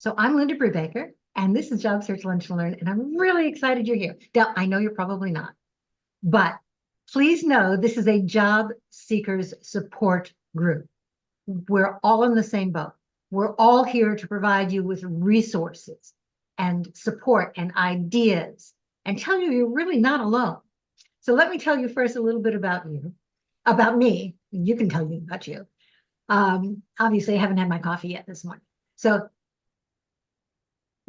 So I'm Linda Brubaker, and this is Job Search Lunch and Learn, and I'm really excited you're here. Now, I know you're probably not, but please know this is a job seekers support group. We're all in the same boat. We're all here to provide you with resources and support and ideas and tell you you're really not alone. So let me tell you first a little bit about you, about me. You can tell you about you. Obviously, I haven't had my coffee yet this morning. So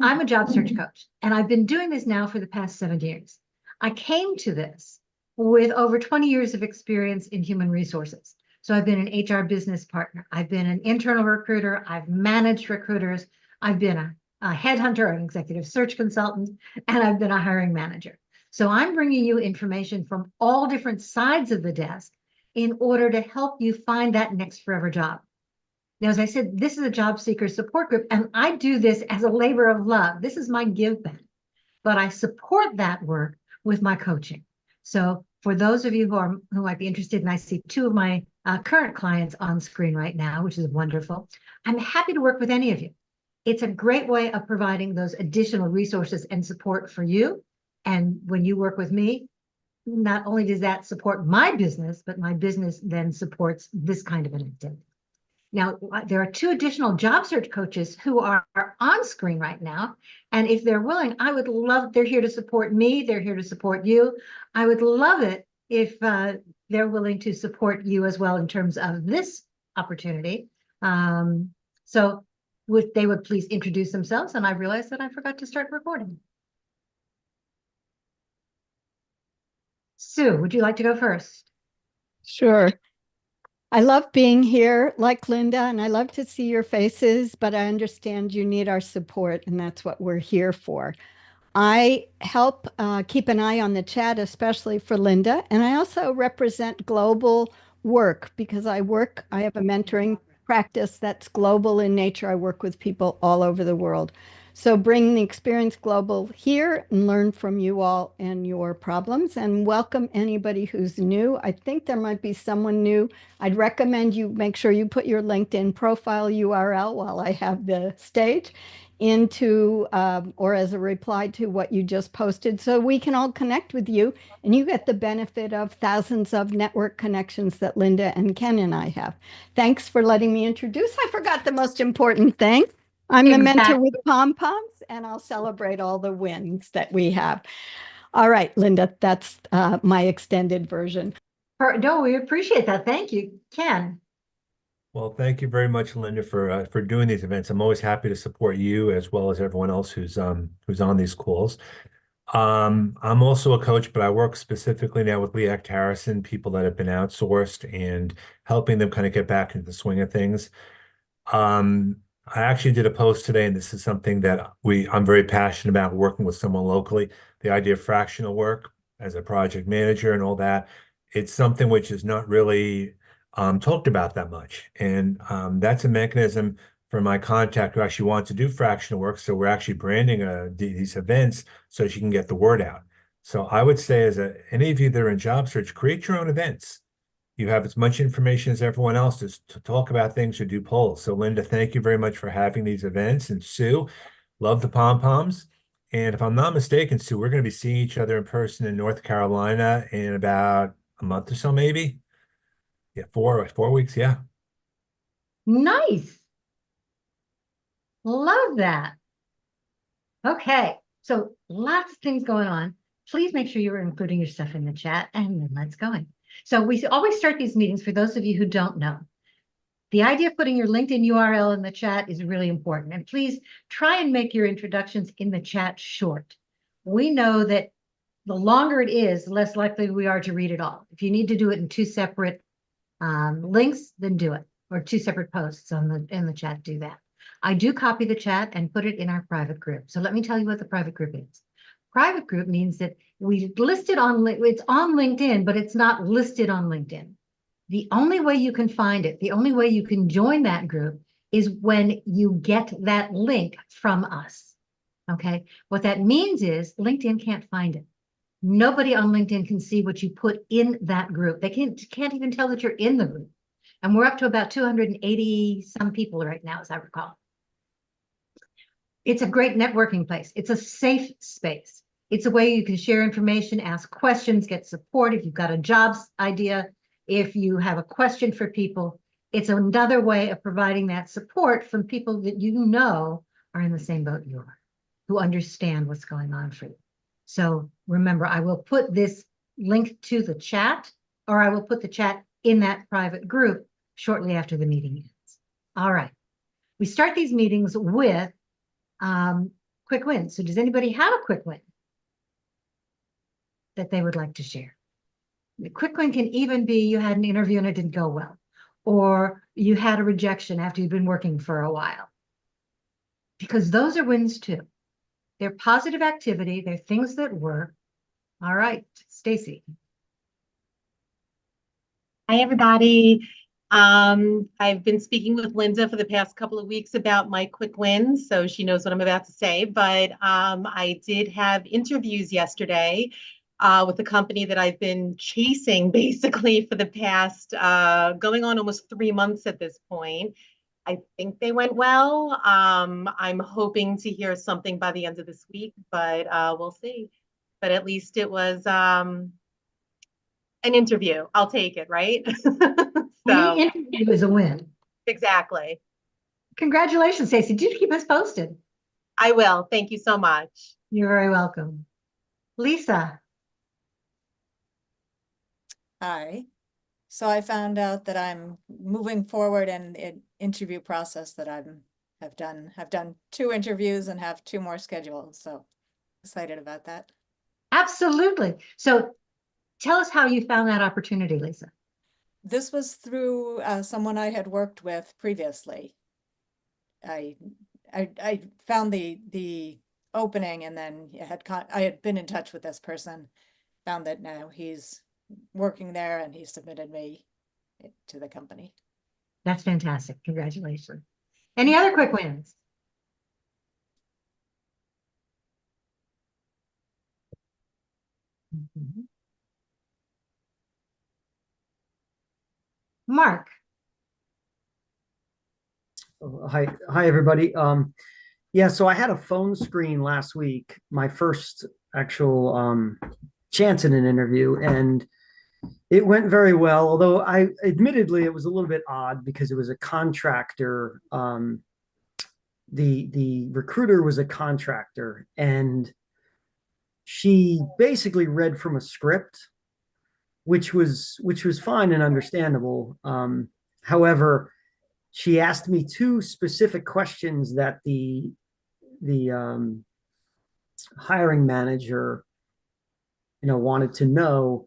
I'm a job search coach, and I've been doing this now for the past 7 years. I came to this with over 20 years of experience in human resources. So I've been an HR business partner. I've been an internal recruiter. I've managed recruiters. I've been a headhunter, an executive search consultant, and I've been a hiring manager. So I'm bringing you information from all different sides of the desk in order to help you find that next forever job. Now, as I said, this is a job seeker support group, and I do this as a labor of love. This is my give back, but I support that work with my coaching. So for those of you who might be interested, and I see two of my current clients on screen right now, which is wonderful, I'm happy to work with any of you. It's a great way of providing those additional resources and support for you. And when you work with me, not only does that support my business, but my business then supports this kind of an activity. Now, there are 2 additional job search coaches who are on screen right now. And if they're willing, I would love, they're here to support me. They're here to support you. I would love it if they're willing to support you as well in terms of this opportunity. So they would please introduce themselves. And I realized that I forgot to start recording. Sue, would you like to go first? Sure. I love being here like Linda, and I love to see your faces, but I understand you need our support, and that's what we're here for. I help keep an eye on the chat, especially for Linda, and I also represent global work because I have a mentoring practice that's global in nature. I work with people all over the world. So bring the experience global here and learn from you all and your problems and welcome anybody who's new. I think there might be someone new. I'd recommend you make sure you put your LinkedIn profile URL while I have the stage into or as a reply to what you just posted so we can all connect with you and you get the benefit of thousands of network connections that Linda and Ken and I have. Thanks for letting me introduce. I forgot the most important thing. I'm the mentor with pom-poms, and I'll celebrate all the wins that we have. All right, Linda, that's my extended version. No, we appreciate that. Thank you, Ken. Well, thank you very much, Linda, for doing these events. I'm always happy to support you as well as everyone else who's on these calls. I'm also a coach, but I work specifically now with Lee Act Harrison, people that have been outsourced and helping them kind of get back into the swing of things. I actually did a post today, and this is something that I'm very passionate about working with someone locally. The idea of fractional work as a project manager and all that. It's something which is not really talked about that much. And that's a mechanism for my contact who actually wants to do fractional work. So we're actually branding these events so she can get the word out. So I would say any of you that are in job search, create your own events. You have as much information as everyone else to talk about things or do polls. So Linda, thank you very much for having these events. And Sue, love the pom-poms. And if I'm not mistaken, Sue, we're going to be seeing each other in person in North Carolina in about a month or so, maybe. Yeah, 4 weeks. Yeah. Nice. Love that. Okay, so lots of things going on. Please make sure you're including your stuff in the chat, and then let's go. So we always start these meetings, for those of you who don't know. The idea of putting your LinkedIn URL in the chat is really important. And please try and make your introductions in the chat short. We know that the longer it is, the less likely we are to read it all. If you need to do it in 2 separate links, then do it. Or 2 separate posts in the chat, do that. I do copy the chat and put it in our private group. So let me tell you what the private group is. Private group means that we list it it's on LinkedIn, but it's not listed on LinkedIn. The only way you can find it, the only way you can join that group is when you get that link from us. Okay. What that means is LinkedIn can't find it. Nobody on LinkedIn can see what you put in that group. They can't even tell that you're in the group. And we're up to about 280 some people right now, as I recall. It's a great networking place. It's a safe space. It's a way you can share information, ask questions, get support. If you've got a jobs idea, if you have a question for people, it's another way of providing that support from people that you know are in the same boat you are, who understand what's going on for you. So remember, I will put this link to the chat, or I will put the chat in that private group shortly after the meeting ends. All right. We start these meetings with quick wins. So does anybody have a quick win that they would like to share? The quick win can even be you had an interview and it didn't go well, or you had a rejection after you've been working for a while. Because those are wins too. They're positive activity. They're things that work. All right, Stacy. Hi, everybody. I've been speaking with Linda for the past couple of weeks about my quick wins, so she knows what I'm about to say. But I did have interviews yesterday with a company that I've been chasing basically for the past going on almost 3 months at this point. I think they went well. I'm hoping to hear something by the end of this week, but we'll see. But at least it was an interview. I'll take it, right? So Any interview is a win. exactly. Congratulations, Stacy. Do keep us posted. I will. Thank you so much. You're very welcome. Lisa. Hi. So I found out that I'm moving forward in an interview process that have done 2 interviews and have 2 more scheduled. So excited about that. Absolutely. So tell us how you found that opportunity, Lisa. This was through someone I had worked with previously. I found the opening, and then I had been in touch with this person, found that now he's working there, and he submitted me to the company. That's fantastic. Congratulations. Any other quick wins? Mhm. Mark. Hi, everybody. Yeah, so I had a phone screen last week, my first actual chance at an interview, and it went very well. Although admittedly, it was a little bit odd because it was a contractor. The recruiter was a contractor, and she basically read from a script, which was fine and understandable. However, she asked me 2 specific questions that the hiring manager, wanted to know,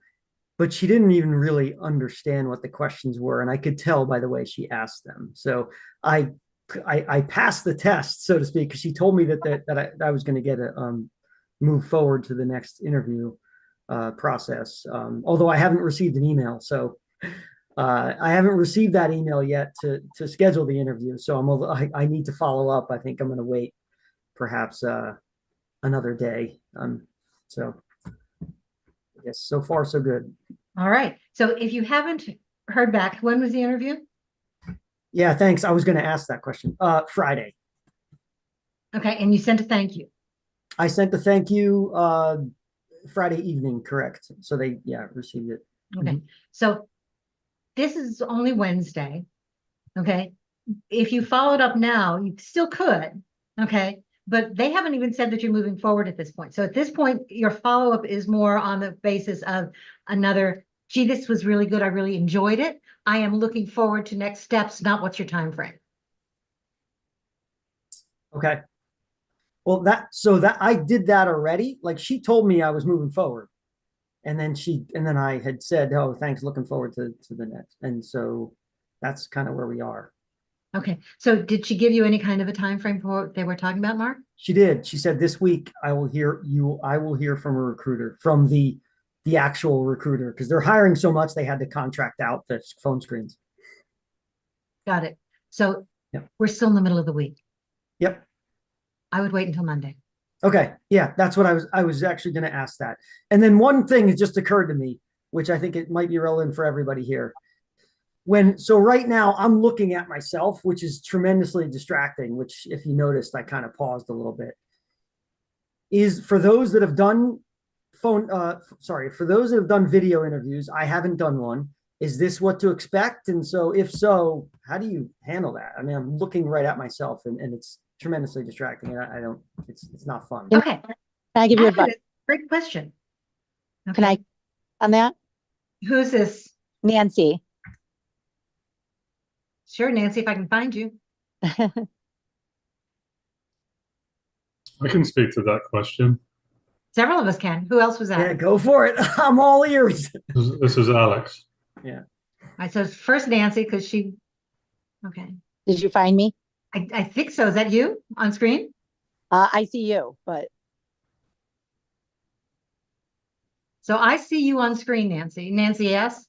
but she didn't even really understand what the questions were, and I could tell by the way she asked them. So I passed the test, so to speak, because she told me that I was going to get a move forward to the next interview process. Although I haven't received an email, so I haven't received that email yet to schedule the interview. So I need to follow up. I think I'm going to wait perhaps another day. So yes, so far so good. All right. So if you haven't heard back, when was the interview? Yeah, thanks. I was going to ask that question. Friday. Okay. And you sent a thank you. I sent the thank you Friday evening, correct. So they, received it. Okay. So this is only Wednesday. Okay. If you followed up now, you still could. Okay. But they haven't even said that you're moving forward at this point. So at this point, your follow-up is more on the basis of another, gee, this was really good. I really enjoyed it. I am looking forward to next steps, not what's your time frame. Okay. Well, that I did that already. Like, she told me I was moving forward. And then I had said, oh, thanks, looking forward to the next. And so that's kind of where we are. Okay. So did she give you any kind of a time frame for what they were talking about, Mark? She did. She said this week I will hear from a recruiter, from the actual recruiter, because they're hiring so much they had to contract out the phone screens. Got it. So Yep. We're still in the middle of the week. Yep. I would wait until Monday. Okay. Yeah, that's what I was actually going to ask that. And then one thing has just occurred to me, which I think it might be relevant for everybody here. so right now I'm looking at myself, which is tremendously distracting, which if you noticed, I kind of paused a little bit. Is for those that have done for those that have done video interviews, I haven't done one. Is this what to expect? And so if so, how do you handle that? I mean, I'm looking right at myself and it's tremendously distracting. And I don't, it's not fun. Okay. Can I give you Actually, advice? great question. Can I on that? Who's this? Nancy. Sure, Nancy, if I can find you. I can speak to that question. Several of us can. Who else was Yeah, that? go for it. I'm all ears. This is Alex. Yeah. I said first Nancy because she. Okay. Did you find me? I think so. Is that you on screen? I see you, but So I see you on screen, Nancy. Nancy, yes?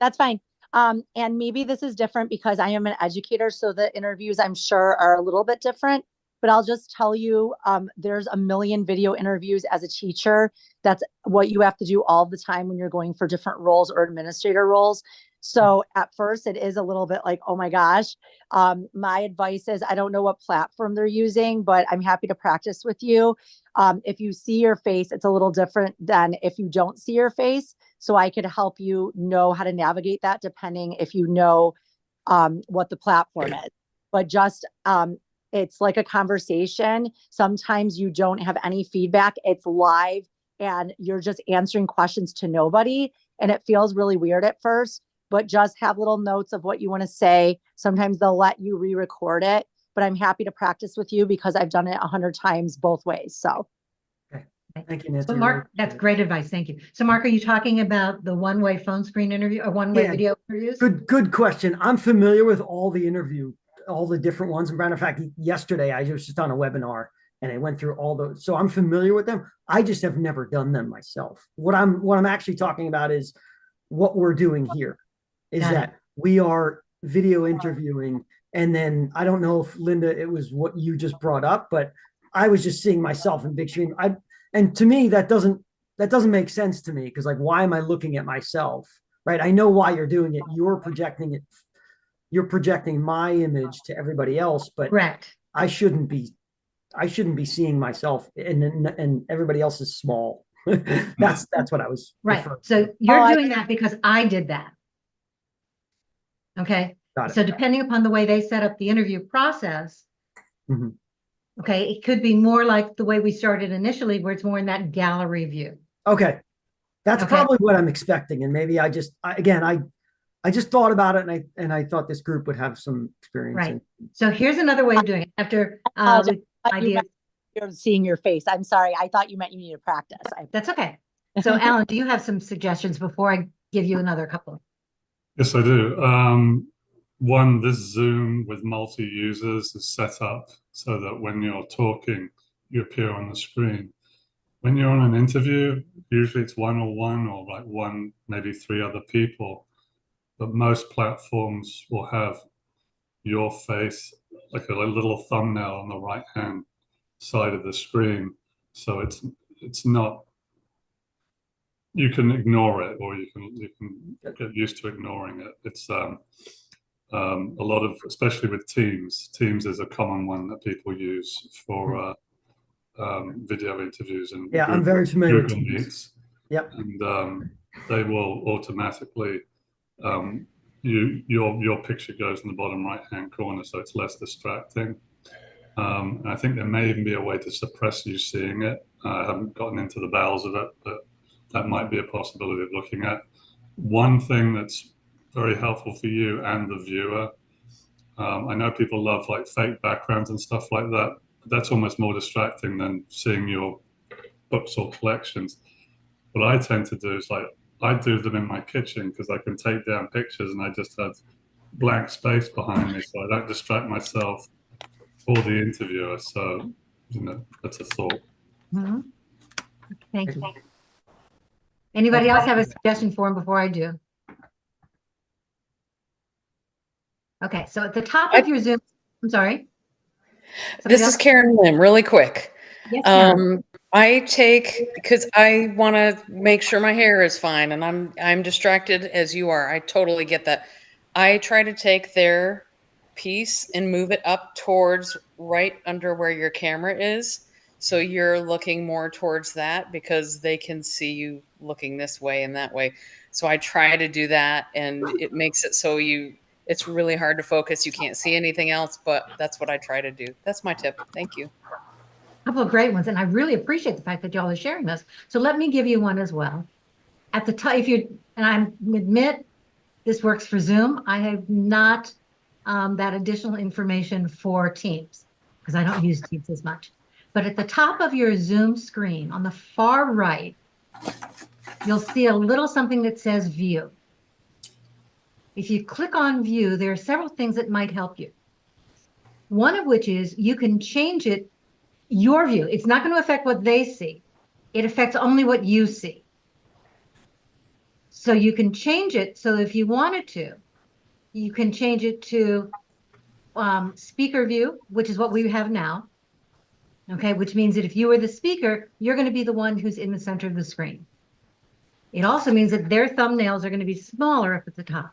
that's fine. And maybe this is different because I am an educator, so the interviews I'm sure are a little bit different. But I'll just tell you, there's a million video interviews as a teacher. That's what you have to do all the time when you're going for different roles or administrator roles. So at first it is a little bit like, oh my gosh. My advice is I don't know what platform they're using, but I'm happy to practice with you. If you see your face, it's a little different than if you don't see your face. So I could help you know how to navigate that depending if you know what the platform is. But just it's like a conversation. Sometimes you don't have any feedback. It's live and you're just answering questions to nobody. And it feels really weird at first, but just have little notes of what you want to say. Sometimes they'll let you re-record it, but I'm happy to practice with you because I've done it 100 times both ways. So. Okay. Thank you, Nancy. So Mark, that's great advice. Thank you. So Mark, are you talking about the one-way phone screen interview or one-way video interviews? Good question. I'm familiar with all the different ones. As a matter of fact, yesterday I was just on a webinar and I went through all those. So I'm familiar with them. I just have never done them myself. What I'm actually talking about is what we're doing here is that we are video interviewing. And then I don't know if Linda, it was what you just brought up, but I was just seeing myself in big screen. And to me, that doesn't make sense to me because like, why am I looking at myself? Right. I know why you're doing it. You're projecting my image to everybody else, but correct. I shouldn't be seeing myself and everybody else is small. That's what I was right. So you're doing that because I did that. Okay. Got it. So depending upon the way they set up the interview process, okay, it could be more like the way we started initially, where it's more in that gallery view. Okay. That's probably what I'm expecting. And maybe I just thought about it and I thought this group would have some experience. Right. So here's another way of doing it. After ideas. You're seeing your face. I'm sorry. I thought you meant you needed practice. That's okay. So Alan, do you have some suggestions before I give you another couple? Yes, I do. One, this Zoom with multi-users is set up so that when you're talking, you appear on the screen. When you're on an interview, usually it's one-on-one or like one, maybe three other people. But most platforms will have your face, like a little thumbnail on the right-hand side of the screen. So it's not, you can ignore it or you can get used to ignoring it. It's a lot of, especially with Teams. Teams is a common one that people use for video interviews and I'm very familiar with Google Teams. Meets. Yep. And they will automatically your picture goes in the bottom right hand corner, so it's less distracting. And I think there may even be a way to suppress you seeing it. I haven't gotten into the bowels of it, but that might be a possibility of looking at. One thing that's very helpful for you and the viewer, I know people love like fake backgrounds and stuff like that. That's almost more distracting than seeing your books or collections. What I tend to do is like, I do them in my kitchen because I can take down pictures and I just have blank space behind me so I don't distract myself or the interviewer. So, that's a thought. Thank you. Anybody else have a suggestion for him before I do? Okay, so at the top of your Zoom, I'm sorry. This is Karen Lim, really quick. Yes, Karen. Because I want to make sure my hair is fine and I'm distracted as you are. I totally get that. I try to take their piece and move it up towards right under where your camera is. So you're looking more towards that because they can see you looking this way and that way. So I try to do that, and it makes it so it's really hard to focus. You can't see anything else, but that's what I try to do. That's my tip. Thank you. A couple of great ones, and I really appreciate the fact that y'all are sharing this. So let me give you one as well. At the time, and I admit this works for Zoom, I have not that additional information for Teams because I don't use Teams as much. But at the top of your Zoom screen on the far right, you'll see a little something that says View. If you click on View, there are several things that might help you. One of which is you can change your view. It's not going to affect what they see. It affects only what you see. So you can change it so if you wanted to, you can change it to speaker view, which is what we have now. Okay, which means that if you were the speaker, you're going to be the one who's in the center of the screen. It also means that their thumbnails are going to be smaller up at the top.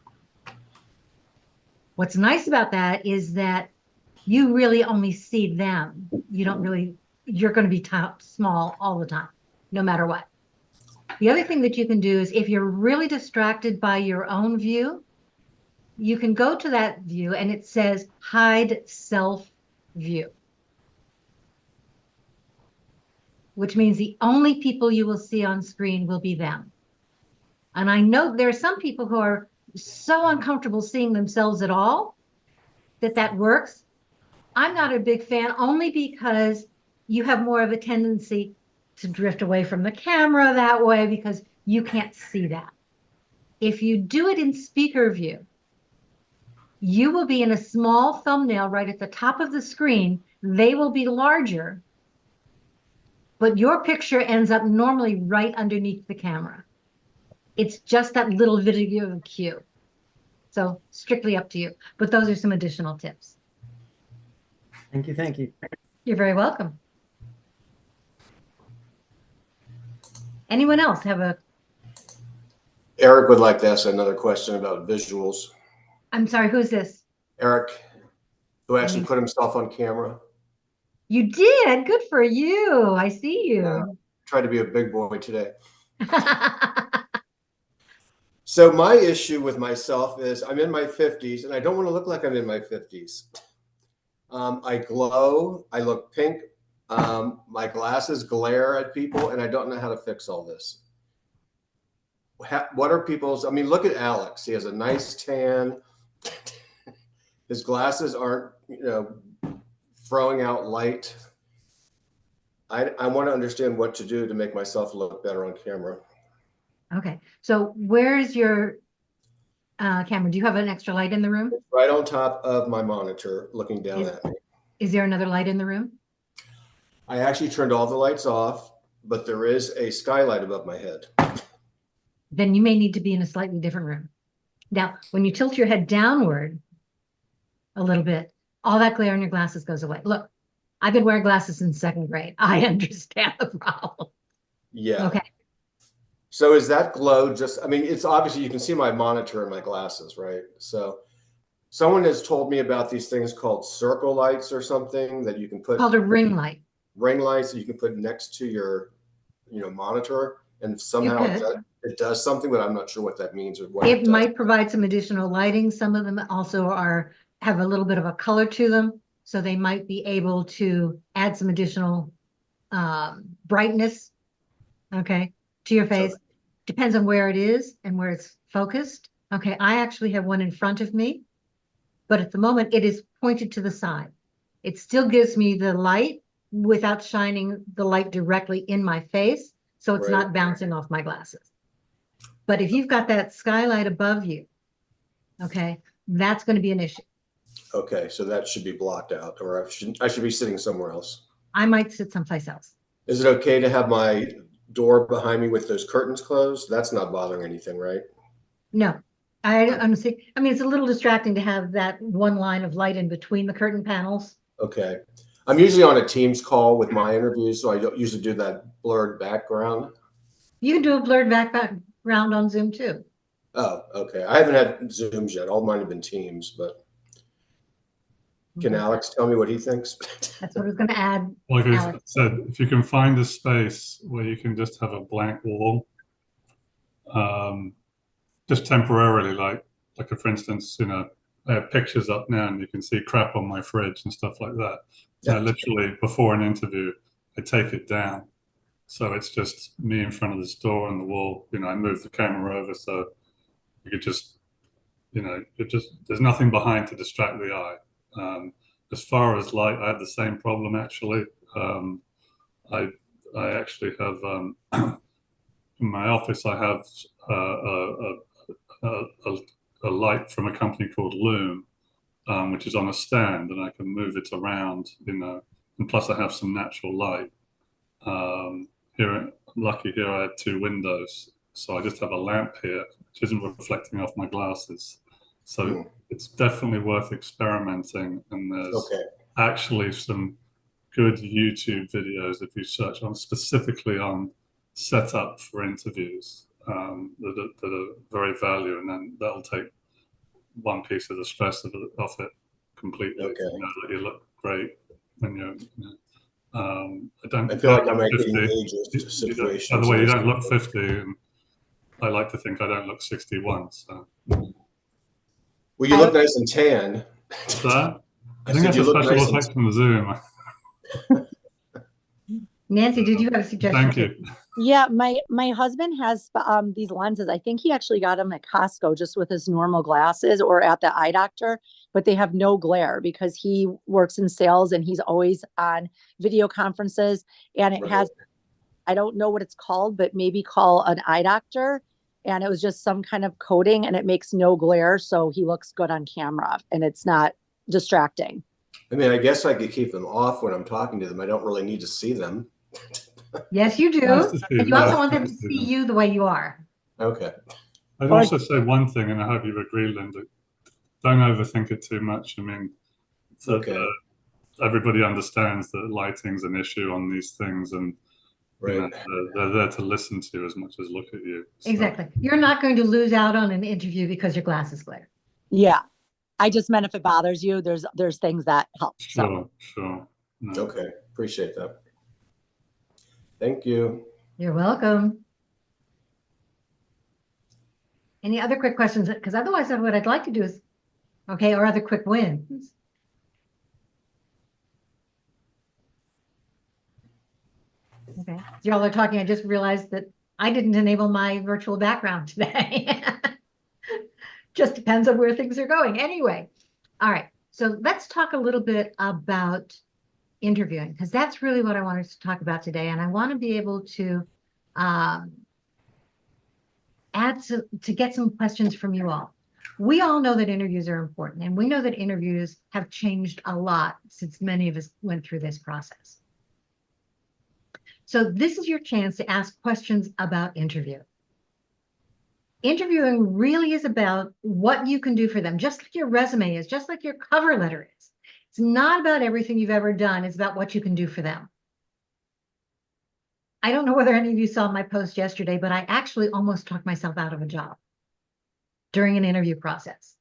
What's nice about that is that you really only see them. You're going to be small all the time, no matter what. The other thing that you can do is if you're really distracted by your own view, you can go to that view and it says hide self view, which means the only people you will see on screen will be them. And I know there are some people who are so uncomfortable seeing themselves at all that works. I'm not a big fan only because you have more of a tendency to drift away from the camera that way because you can't see that. If you do it in speaker view, you will be in a small thumbnail right at the top of the screen. They will be larger, but your picture ends up normally right underneath the camera. It's just that little video cue. So strictly up to you. But those are some additional tips. Thank you. Thank you. You're very welcome. Anyone else have a? Eric would like to ask another question about visuals. I'm sorry, who's this? Eric, who actually put himself on camera. You did. Good for you. I see you. Tried to be a big boy today. So my issue with myself is I'm in my 50s and I don't want to look like I'm in my 50s. I glow. I look pink. My glasses glare at people and I don't know how to fix all this. What are people's, I mean, look at Alex. He has a nice tan. His glasses aren't, throwing out light. I want to understand what to do to make myself look better on camera. Okay. So where is your camera? Do you have an extra light in the room? It's right on top of my monitor looking down at me. Is there another light in the room? I actually turned all the lights off, but there is a skylight above my head. Then you may need to be in a slightly different room. Now, when you tilt your head downward a little bit, all that glare in your glasses goes away. Look, I've been wearing glasses since second grade. I understand the problem. Yeah. Okay. So is that glow just, I mean, it's obviously you can see my monitor and my glasses, right? So someone has told me about these things called circle lights or something that you can put. Called a ring light. Ring lights that you can put next to your, monitor, and somehow it does something, but I'm not sure what that means or what it might provide some additional lighting. Some of them also have a little bit of a color to them, so they might be able to add some additional brightness, okay, to your face. Depends on where it is and where it's focused. Okay, I actually have one in front of me, but at the moment it is pointed to the side. It still gives me the light without shining the light directly in my face, so it's not bouncing off my glasses. But if you've got that skylight above you, okay, that's going to be an issue. Okay, so that should be blocked out, or I should be sitting somewhere else. I might sit someplace else. Is it okay to have my door behind me with those curtains closed? That's not bothering anything, right? No, I'm saying, I mean, it's a little distracting to have that one line of light in between the curtain panels. Okay. I'm usually on a Teams call with my interviews, so I don't usually do that blurred background. You can do a blurred background on Zoom too. Oh, okay. I haven't had Zooms yet. All mine have been Teams, but can Okay. Alex tell me what he thinks? That's what I was going to add. Like I Alex. said, if you can find a space where you can just have a blank wall, just temporarily, for instance, I have pictures up now and you can see crap on my fridge and stuff like that. Yeah. Literally before an interview, I take it down. So it's just me in front of the store and the wall. I move the camera over so you could just, there's nothing behind to distract the eye. As far as light, I have the same problem actually. I actually have in my office I have a light from a company called Loom, which is on a stand, and I can move it around. And plus I have some natural light. Lucky here I had 2 windows, so I just have a lamp here, which isn't reflecting off my glasses. So it's definitely worth experimenting, and there's actually some good YouTube videos if you search on specifically on setup for interviews that are very valuable, and then that'll take one piece of the stress off it completely. That you look great when you're. I feel like I might get 50. engaged situations. By the way, you don't look 50, and I like to think I don't look 61. So. Well, you look nice and tan. What's that? I think that's a special effect from the Zoom. Nancy, did you have a suggestion? Thank you. Yeah, my husband has these lenses. I think he actually got them at Costco just with his normal glasses or at the eye doctor, but they have no glare because he works in sales and he's always on video conferences, and it has, I don't know what it's called, but maybe call an eye doctor, and it was just some kind of coating and it makes no glare, so he looks good on camera and it's not distracting. I mean, I guess I could keep them off when I'm talking to them. I don't really need to see them. Yes, you do. Nice to see But you also want them to see you the way you are. Okay. I'd also say one thing, and I hope you agree, Linda. Don't overthink it too much. I mean, everybody understands that lighting's an issue on these things, and they're there to listen to you as much as look at you. So. Exactly. You're not going to lose out on an interview because your glasses glare. Yeah. I just meant if it bothers you, there's things that help. Sure. No. Okay. Appreciate that. Thank you. You're welcome. Any other quick questions? Because otherwise what I'd like to do is, or other quick wins. Okay. As y'all are talking, I just realized that I didn't enable my virtual background today. Just depends on where things are going. Anyway, all right. So let's talk a little bit about interviewing, because that's really what I wanted to talk about today. And I want to be able to get some questions from you all. We all know that interviews are important, and we know that interviews have changed a lot since many of us went through this process. So this is your chance to ask questions about interview. Interviewing really is about what you can do for them, just like your resume is, just like your cover letter is. It's not about everything you've ever done. It's about what you can do for them. I don't know whether any of you saw my post yesterday, but I actually almost talked myself out of a job during an interview process.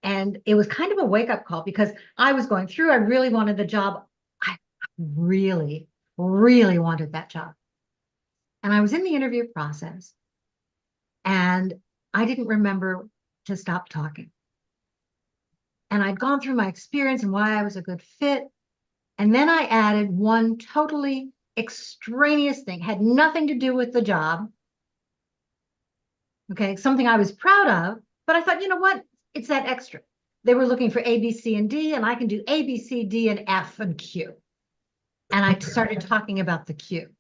And it was kind of a wake-up call because I was going through, I really wanted the job. I really, really wanted that job. And I was in the interview process, and I didn't remember to stop talking. And I'd gone through my experience and why I was a good fit. And then I added one totally extraneous thing, had nothing to do with the job. Okay, something I was proud of, but I thought, you know what? It's that extra. They were looking for A, B, C, and D, and I can do A, B, C, D, and F, and Q. And I started talking about the Q.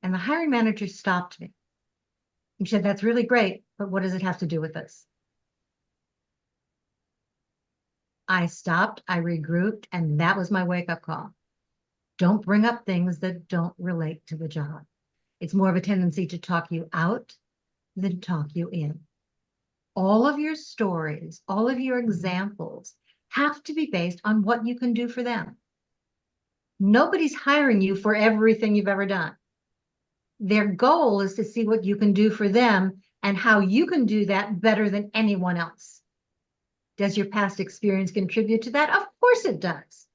And the hiring manager stopped me. He said, that's really great, but what does it have to do with this? I stopped, I regrouped, and that was my wake-up call. Don't bring up things that don't relate to the job. It's more of a tendency to talk you out than talk you in. All of your stories, all of your examples have to be based on what you can do for them. Nobody's hiring you for everything you've ever done. Their goal is to see what you can do for them and how you can do that better than anyone else. Does your past experience contribute to that? Of course it does.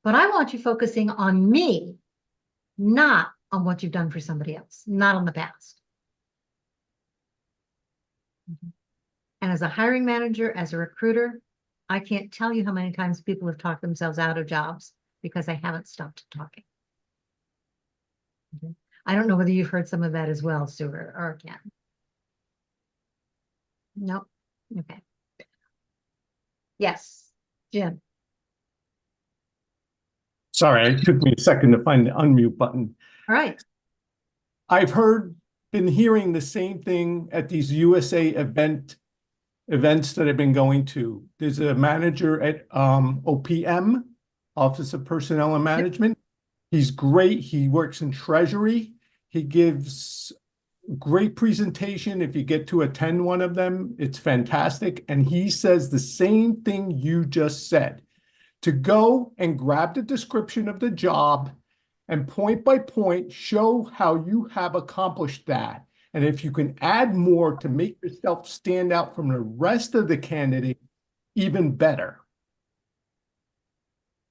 But I want you focusing on me, not on what you've done for somebody else, not on the past. And as a hiring manager, as a recruiter, I can't tell you how many times people have talked themselves out of jobs because they haven't stopped talking. Okay. I don't know whether you've heard some of that as well, Stuart or Ken. Nope. Okay. Yes, Jim. Sorry, it took me a second to find the unmute button. All right. I've been hearing the same thing at these USA events that I've been going to. There's a manager at OPM, Office of Personnel and Management. He's great. He works in Treasury. He gives great presentation. If you get to attend one of them, it's fantastic. And he says the same thing you just said, to go and grab the description of the job and point by point show how you have accomplished that. And if you can add more to make yourself stand out from the rest of the candidate, even better.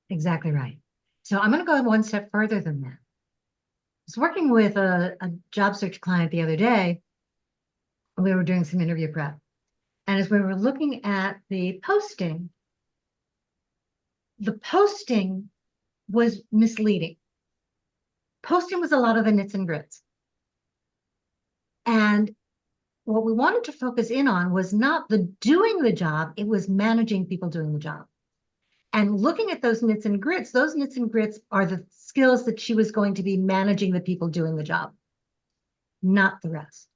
Exactly right. So I'm going to go one step further than that. I was working with a job search client the other day. We were doing some interview prep. And as we were looking at the posting was misleading. Posting was a lot of the nits and grits. And what we wanted to focus in on was not the doing the job, it was managing people doing the job. And looking at those nits and grits are the skills that she was going to be managing the people doing the job, not the rest.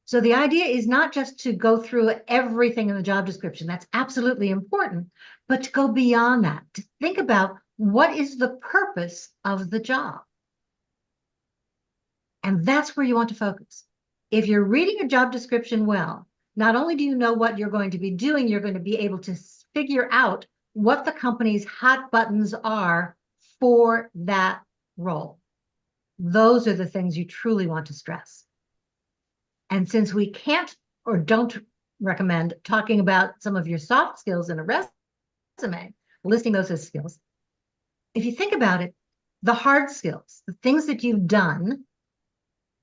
So the idea is not just to go through everything in the job description. That's absolutely important, but to go beyond that, to think about what is the purpose of the job. And that's where you want to focus. If you're reading a job description well, not only do you know what you're going to be doing, you're going to be able to figure out what the company's hot buttons are for that role. Those are the things you truly want to stress. And since we can't or don't recommend talking about some of your soft skills in a resume, listing those as skills, if you think about it, the hard skills, the things that you've done,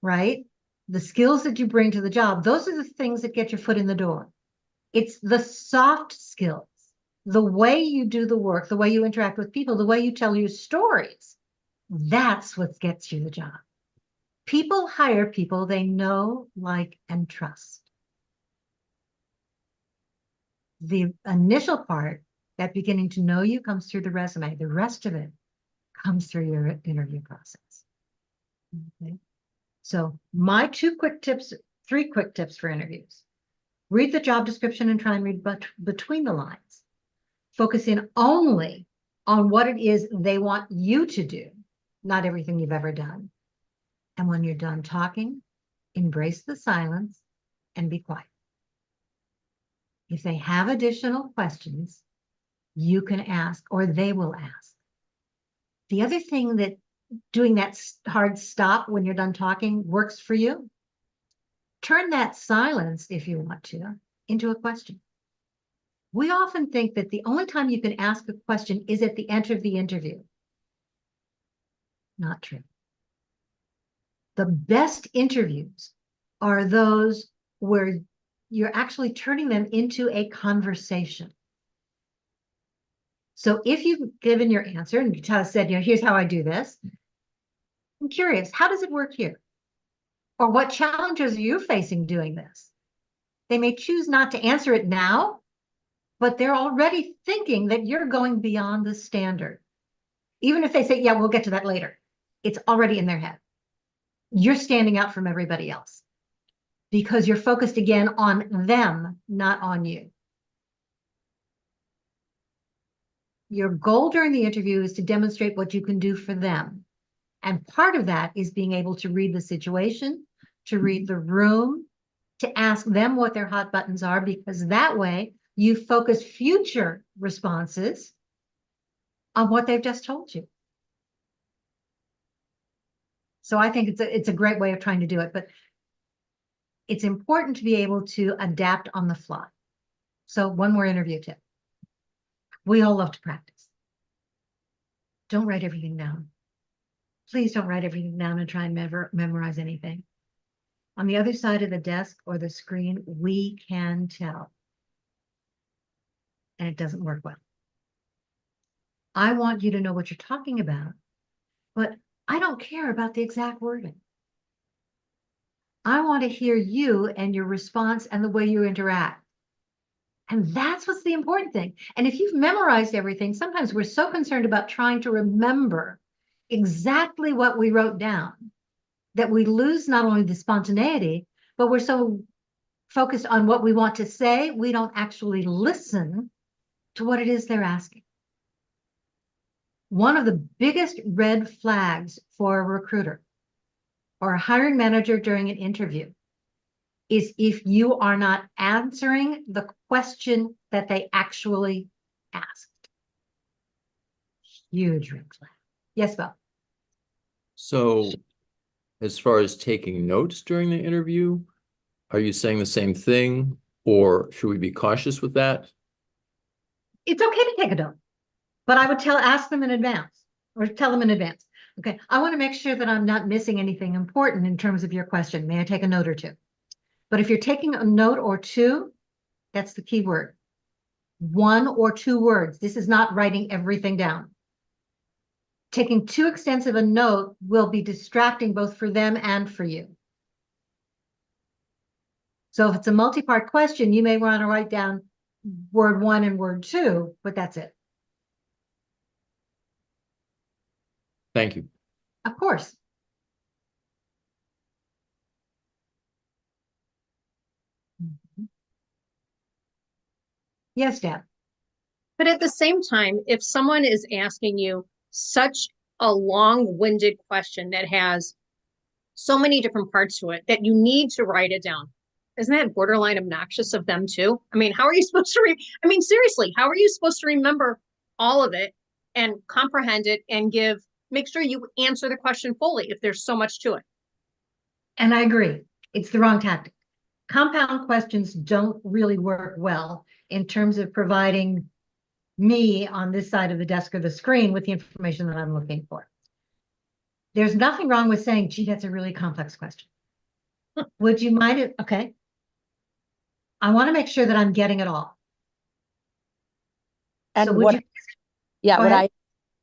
right? The skills that you bring to the job, those are the things that get your foot in the door. It's the soft skills, the way you do the work, the way you interact with people, the way you tell your stories. That's what gets you the job. People hire people they know, like, and trust. The initial part, that beginning to know you, comes through the resume. The rest of it comes through your interview process. Okay. So my three quick tips for interviews. Read the job description and try and read between the lines. Focus in only on what it is they want you to do, not everything you've ever done. And when you're done talking, embrace the silence and be quiet. If they have additional questions, you can ask, or they will ask. The other thing that doing that hard stop when you're done talking works for you, turn that silence, if you want to, into a question. We often think that the only time you can ask a question is at the end of the interview. Not true. The best interviews are those where you're actually turning them into a conversation. So if you've given your answer and you said, here's how I do this, I'm curious, how does it work here? Or what challenges are you facing doing this? They may choose not to answer it now, but they're already thinking that you're going beyond the standard. Even if they say, yeah, we'll get to that later, it's already in their head. You're standing out from everybody else because you're focused again on them, not on you. Your goal during the interview is to demonstrate what you can do for them. And part of that is being able to read the situation, to read the room, to ask them what their hot buttons are, because that way you focus future responses on what they've just told you. So I think it's a great way of trying to do it. But it's important to be able to adapt on the fly. So one more interview tip. We all love to practice. Don't write everything down. Please don't write everything down and try and memorize anything. On the other side of the desk or the screen, we can tell. And it doesn't work well. I want you to know what you're talking about, but I don't care about the exact wording. I want to hear you and your response and the way you interact. And that's what's the important thing. And if you've memorized everything, sometimes we're so concerned about trying to remember exactly what we wrote down that we lose not only the spontaneity, but we're so focused on what we want to say, we don't actually listen to what it is they're asking. One of the biggest red flags for a recruiter or a hiring manager during an interview is if you are not answering the question that they actually asked. Huge red flag. Yes, Bill. So as far as taking notes during the interview, are you saying the same thing, or should we be cautious with that? It's okay to take a note, but I would ask them in advance or tell them in advance. Okay, I want to make sure that I'm not missing anything important in terms of your question. May I take a note or two? But if you're taking a note or two, that's the key word. 1 or 2 words. This is not writing everything down. Taking too extensive a note will be distracting both for them and for you. So if it's a multi-part question, you may want to write down word 1 and word 2, but that's it. Thank you. Of course. Yes, Deb. But at the same time, if someone is asking you such a long-winded question that has so many different parts to it that you need to write it down, isn't that borderline obnoxious of them too? I mean, how are you supposed to I mean, seriously, how are you supposed to remember all of it and comprehend it and make sure you answer the question fully if there's so much to it? And I agree. It's the wrong tactic. Compound questions don't really work well in terms of providing me on this side of the desk or the screen with the information that I'm looking for. There's nothing wrong with saying, gee, that's a really complex question. Would you mind it? Okay. I want to make sure that I'm getting it all. And So would what, you? yeah, Go what ahead.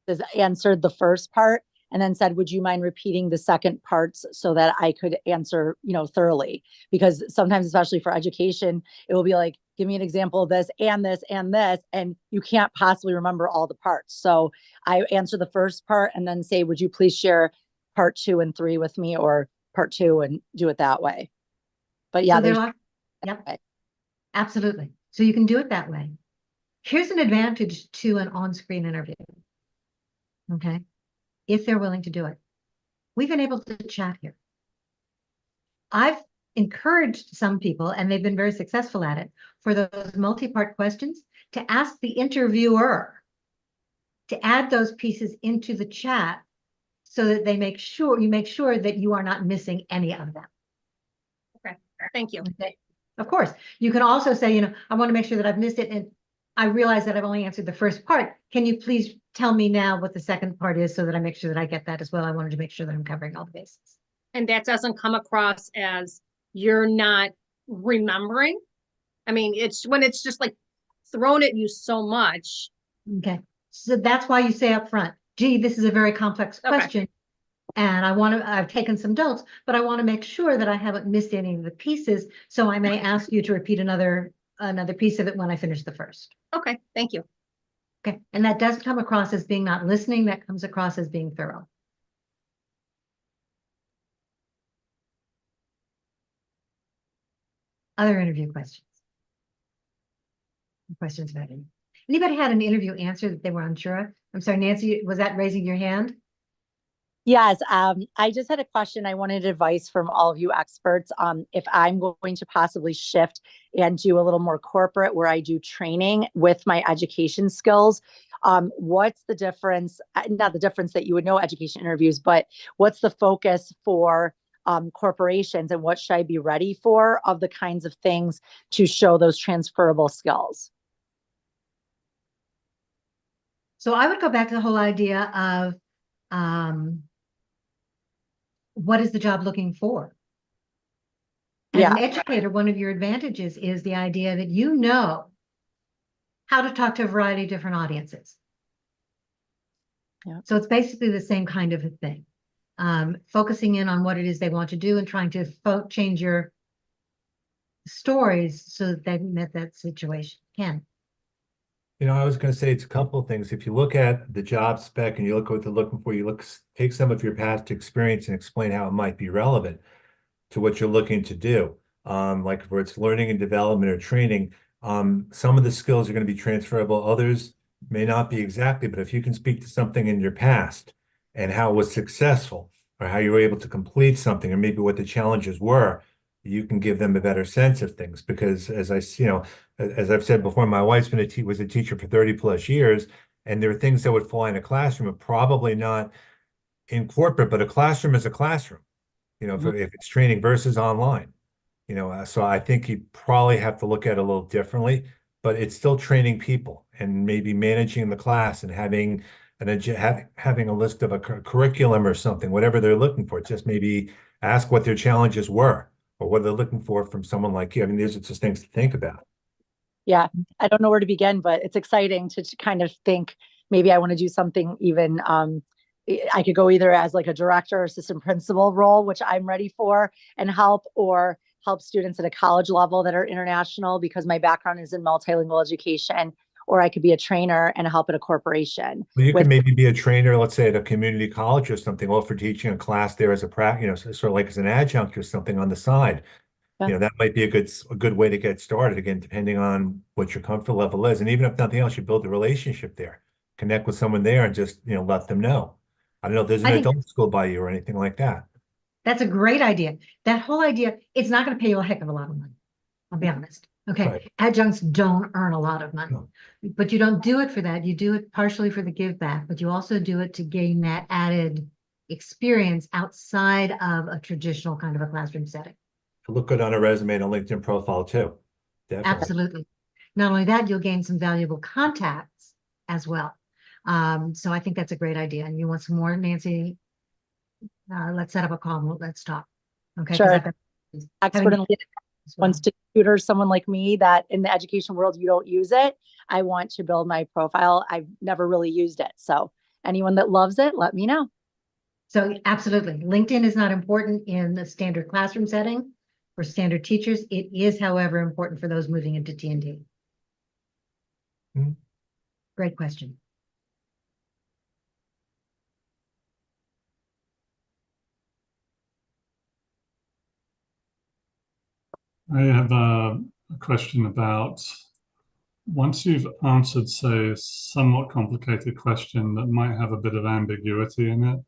I is answered the first part and then said, would you mind repeating the second parts so that I could answer, thoroughly? Because sometimes, especially for education, it will be like, give me an example of this and this and this, and you can't possibly remember all the parts. So I answer the first part and then say, would you please share part 2 and 3 with me, or part 2, and do it that way. But yeah, So yep, absolutely. So you can do it that way. Here's an advantage to an on-screen interview. Okay. If they're willing to do it. We've been able to chat here. I've encouraged some people, and they've been very successful at it, for those multi-part questions to ask the interviewer to add those pieces into the chat so that you make sure that you are not missing any of them. Okay, thank you. Okay. Of course, you can also say, I want to make sure that I've missed it, and I realize that I've only answered the first part. Can you please tell me now what the second part is so that I make sure that I get that as well? I wanted to make sure that I'm covering all the bases. And that doesn't come across as you're not remembering. I mean, it's when it's just like thrown at you so much. Okay. So that's why you say up front, gee, this is a very complex question. And I've taken some notes, but I want to make sure that I haven't missed any of the pieces. So I may ask you to repeat another piece of it when I finish the first. Okay, thank you. Okay. And that does come across as being not listening. That comes across as being thorough. Other interview questions? Questions about it? Anybody had an interview answer that they were unsure of? I'm sorry, Nancy, was that raising your hand? Yes, I just had a question. I wanted advice from all of you experts. If I'm going to possibly shift and do a little more corporate where I do training with my education skills, what's the difference? Not the difference that you would know education interviews, but what's the focus for corporations, and what should I be ready for of the kinds of things to show those transferable skills. So I would go back to the whole idea of what is the job looking for? As an educator, one of your advantages is the idea that you know how to talk to a variety of different audiences. Yeah. So it's basically the same kind of a thing. Focusing in on what it is they want to do and trying to change your stories so that they met that situation. Ken. You know, I was going to say it's a couple of things. If you look at the job spec and you look what they're looking for, take some of your past experience and explain how it might be relevant to what you're looking to do. Like where it's learning and development or training, some of the skills are going to be transferable. Others may not be exactly, but if you can speak to something in your past and how it was successful or how you were able to complete something or maybe what the challenges were, you can give them a better sense of things. Because as I've said before, my wife's was a teacher for 30 plus years, and there are things that would fly in a classroom and probably not in corporate, but a classroom is a classroom, if it's training versus online, so I think you probably have to look at it a little differently, but it's still training people and maybe managing the class and having a list of a curriculum or something, whatever they're looking for. Just maybe ask what their challenges were or what they're looking for from someone like you. I mean, these are just things to think about. Yeah, I don't know where to begin, but it's exciting to kind of think maybe I want to do something even I could go either as like a director or assistant principal role, which I'm ready for, and help students at a college level that are international because my background is in multilingual education, or I could be a trainer and help at a corporation. Well, you could maybe be a trainer, let's say at a community college or something, or for teaching a class there as a sort of like as an adjunct or something on the side. Yeah. That might be a good way to get started, again, depending on what your comfort level is. And even if nothing else, you build a relationship there, connect with someone there and just, let them know. I don't know if there's an adult school by you or anything like that. That's a great idea. That whole idea, it's not going to pay you a heck of a lot of money. I'll be honest. Okay. Right. Adjuncts don't earn a lot of money, but you don't do it for that. You do it partially for the give back, but you also do it to gain that added experience outside of a traditional kind of a classroom setting. Look good on a resume and a LinkedIn profile too. Definitely. Absolutely. Not only that, you'll gain some valuable contacts as well. So I think that's a great idea. And you want some more, Nancy? Let's set up a call. Let's talk. Okay. Sure. Expert in wants to tutor someone like me that in the education world, you don't use it. I want to build my profile. I've never really used it. So anyone that loves it, let me know. So absolutely. LinkedIn is not important in the standard classroom setting for standard teachers. It is, however, important for those moving into T&D. Great question. I have a question about once you've answered, say, a somewhat complicated question that might have a bit of ambiguity in it,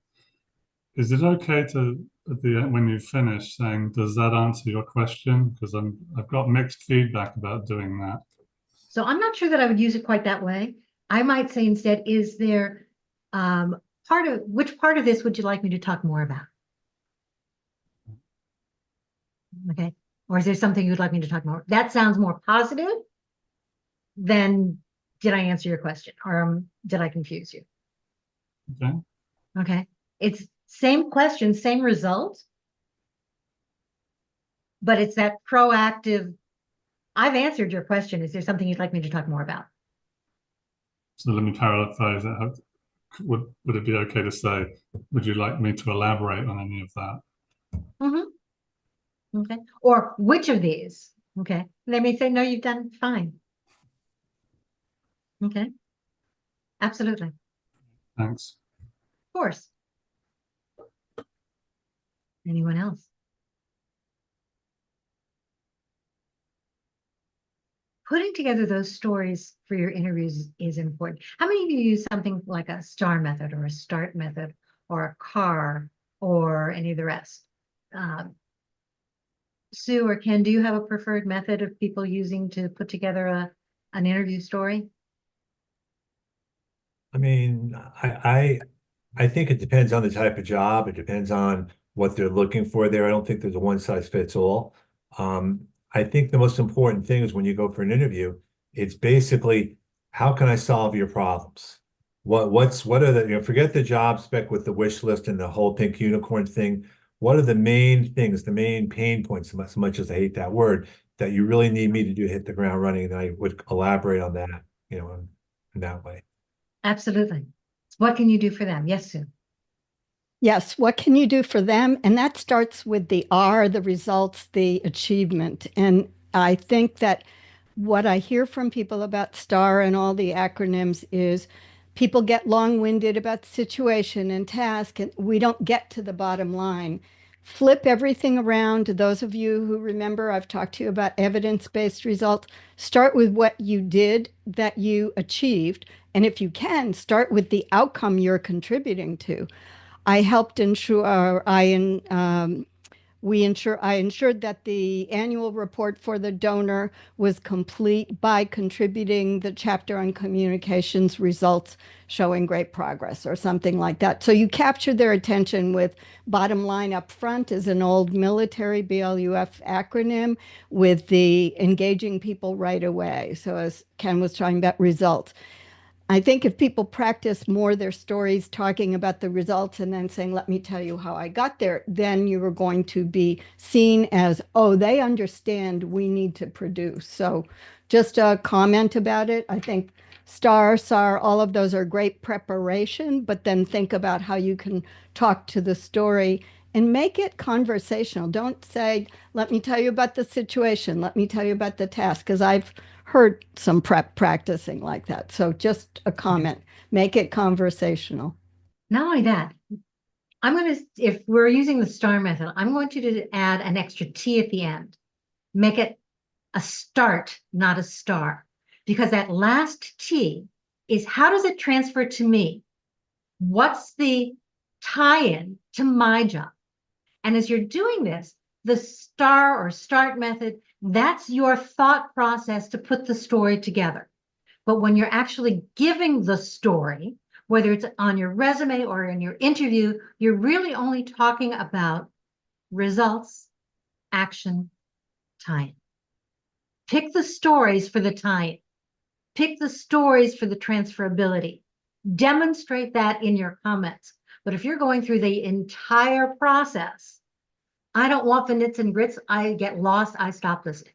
is it okay to, at the end, when you finish, saying, does that answer your question? Because I've got mixed feedback about doing that. So I'm not sure that I would use it quite that way. I might say instead, is there which part of this would you like me to talk more about? Okay. Or is there something you'd like me to talk more? That sounds more positive than did I answer your question or did I confuse you? Okay. Okay. It's same question, same result, but it's that proactive, I've answered your question. Is there something you'd like me to talk more about? So let me paraphrase it. Would it be okay to say, would you like me to elaborate on any of that? Mm-hmm. Okay. Or which of these? Okay. They may say, no, you've done fine. Okay. Absolutely. Thanks. Of course. Anyone else? Putting together those stories for your interviews is important. How many of you use something like a STAR method or a START method or a CAR or any of the rest? Sue or Ken, do you have a preferred method of people using to put together an interview story? I mean, I think it depends on the type of job. It depends on what they're looking for there. I don't think there's a one size fits all. I think the most important thing is when you go for an interview, it's basically how can I solve your problems? What are the, you know, forget the job spec with the wish list and the whole pink unicorn thing. What are the main things, the main pain points, as much as I hate that word, that you really need me to do hit the ground running? And I would elaborate on that, you know, in that way. Absolutely. What can you do for them? Yes, Sue. Yes, what can you do for them? And that starts with the R, the results, the achievement. And I think that what I hear from people about STAR and all the acronyms is people get long-winded about the situation and task, and we don't get to the bottom line. Flip everything around. Those of you who remember, I've talked to you about evidence-based results. Start with what you did that you achieved. And if you can, start with the outcome you're contributing to. I helped ensure I ensured that the annual report for the donor was complete by contributing the chapter on communications results showing great progress or something like that. So you capture their attention with bottom line up front is an old military BLUF acronym with the engaging people right away. So as Ken was talking about results. I think if people practice more their stories, talking about the results and then saying, let me tell you how I got there, then you are going to be seen as, oh, they understand we need to produce. So just a comment about it. I think STAR, SAR, all of those are great preparation, but then think about how you can talk to the story and make it conversational. Don't say, let me tell you about the situation. Let me tell you about the task, because I've heard some prep practicing like that. So just a comment, make it conversational. Not only that, I'm going to, if we're using the STAR method, I'm going to add an extra T at the end. Make it a start, not a star, because that last T is how does it transfer to me? What's the tie-in to my job? And as you're doing this, the STAR or START method, that's your thought process to put the story together. But when you're actually giving the story, whether it's on your resume or in your interview, you're really only talking about results, action, tie-in. Pick the stories for the tie-in. Pick the stories for the transferability. Demonstrate that in your comments. But if you're going through the entire process, I don't want the nits and grits. I get lost. I stop listening.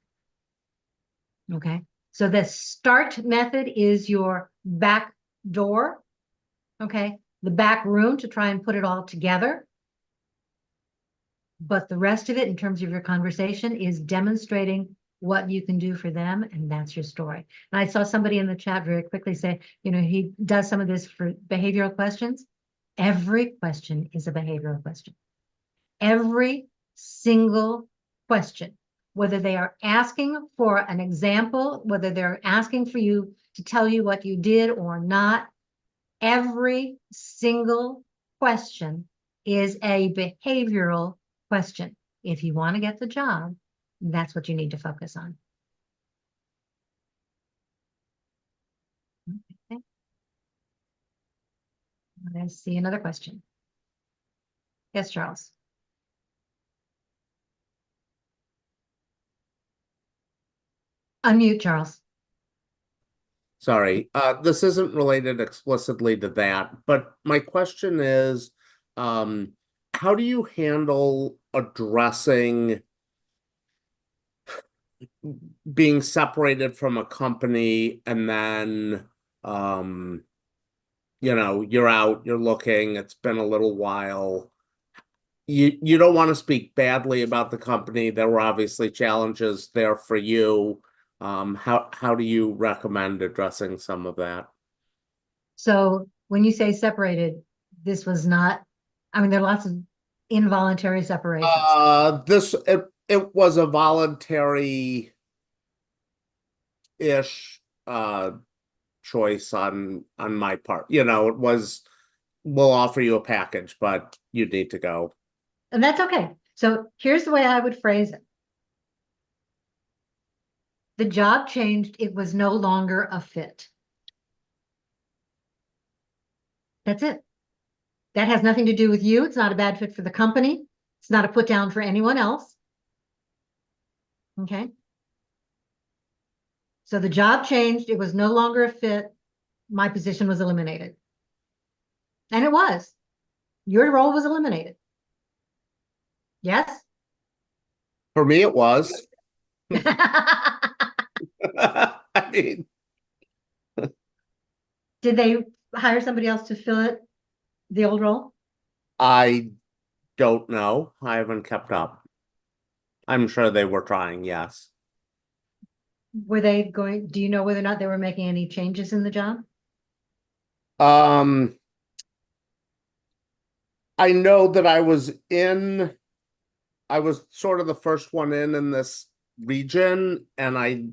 Okay. So the START method is your back door. Okay. The back room to try and put it all together. But the rest of it in terms of your conversation is demonstrating what you can do for them. And that's your story. And I saw somebody in the chat very quickly say, you know, he does some of this for behavioral questions. Every question is a behavioral question. Every single question, whether they are asking for an example, whether they're asking for you to tell you what you did or not, every single question is a behavioral question. If you want to get the job, that's what you need to focus on. Okay. I see another question. Yes, Charles. Unmute, Charles. Sorry, this isn't related explicitly to that, but my question is, how do you handle addressing being separated from a company and then, you know, you're out, you're looking, it's been a little while. You don't want to speak badly about the company. There were obviously challenges there for you. How do you recommend addressing some of that? So when you say separated, this was not, I mean, there are lots of involuntary separations. It was a voluntary-ish choice on my part. You know, it was, we'll offer you a package, but you need to go. And that's okay. So here's the way I would phrase it. The job changed. It was no longer a fit. That's it. That has nothing to do with you. It's not a bad fit for the company. It's not a put down for anyone else. Okay. So the job changed. It was no longer a fit. My position was eliminated. And it was. Your role was eliminated. Yes? For me, it was. I mean, Did they hire somebody else to fill it, the old role? I don't know. I haven't kept up. I'm sure they were trying, yes. Were they going, do you know whether or not they were making any changes in the job? I know that I was sort of the first one in this region, and I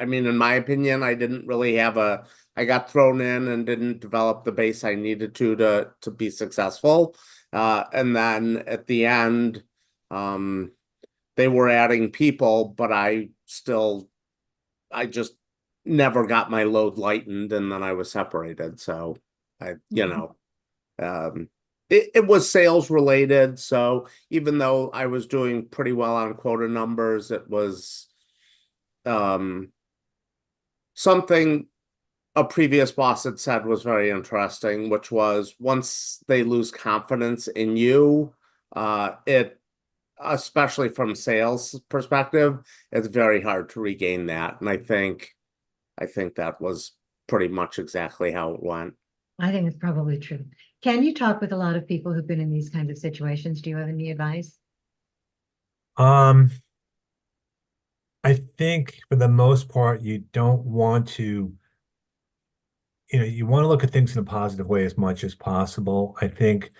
mean, in my opinion, I didn't really I got thrown in and didn't develop the base I needed to be successful. And then at the end, they were adding people, but I just never got my load lightened, and then I was separated. So it was sales related. So even though I was doing pretty well on quota numbers, it was something a previous boss had said was very interesting, which was once they lose confidence in you, especially from sales perspective, it's very hard to regain that. And I think that was pretty much exactly how it went. I think it's probably true. Can you talk with a lot of people who've been in these kinds of situations? Do you have any advice? I think for the most part, you don't want to, you want to look at things in a positive way as much as possible. I think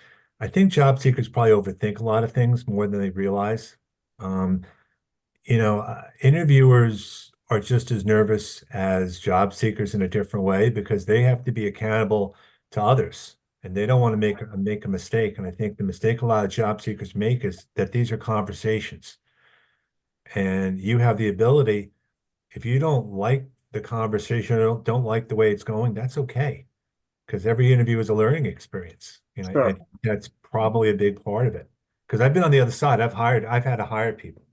job seekers probably overthink a lot of things more than they realize. Interviewers are just as nervous as job seekers in a different way because they have to be accountable to others and they don't want to make a mistake. And I think the mistake a lot of job seekers make is that these are conversations. And you have the ability, if you don't like the conversation or don't like the way it's going, that's okay. Because every interview is a learning experience. I Sure. think that's probably a big part of it. Because I've been on the other side. I've had to hire people.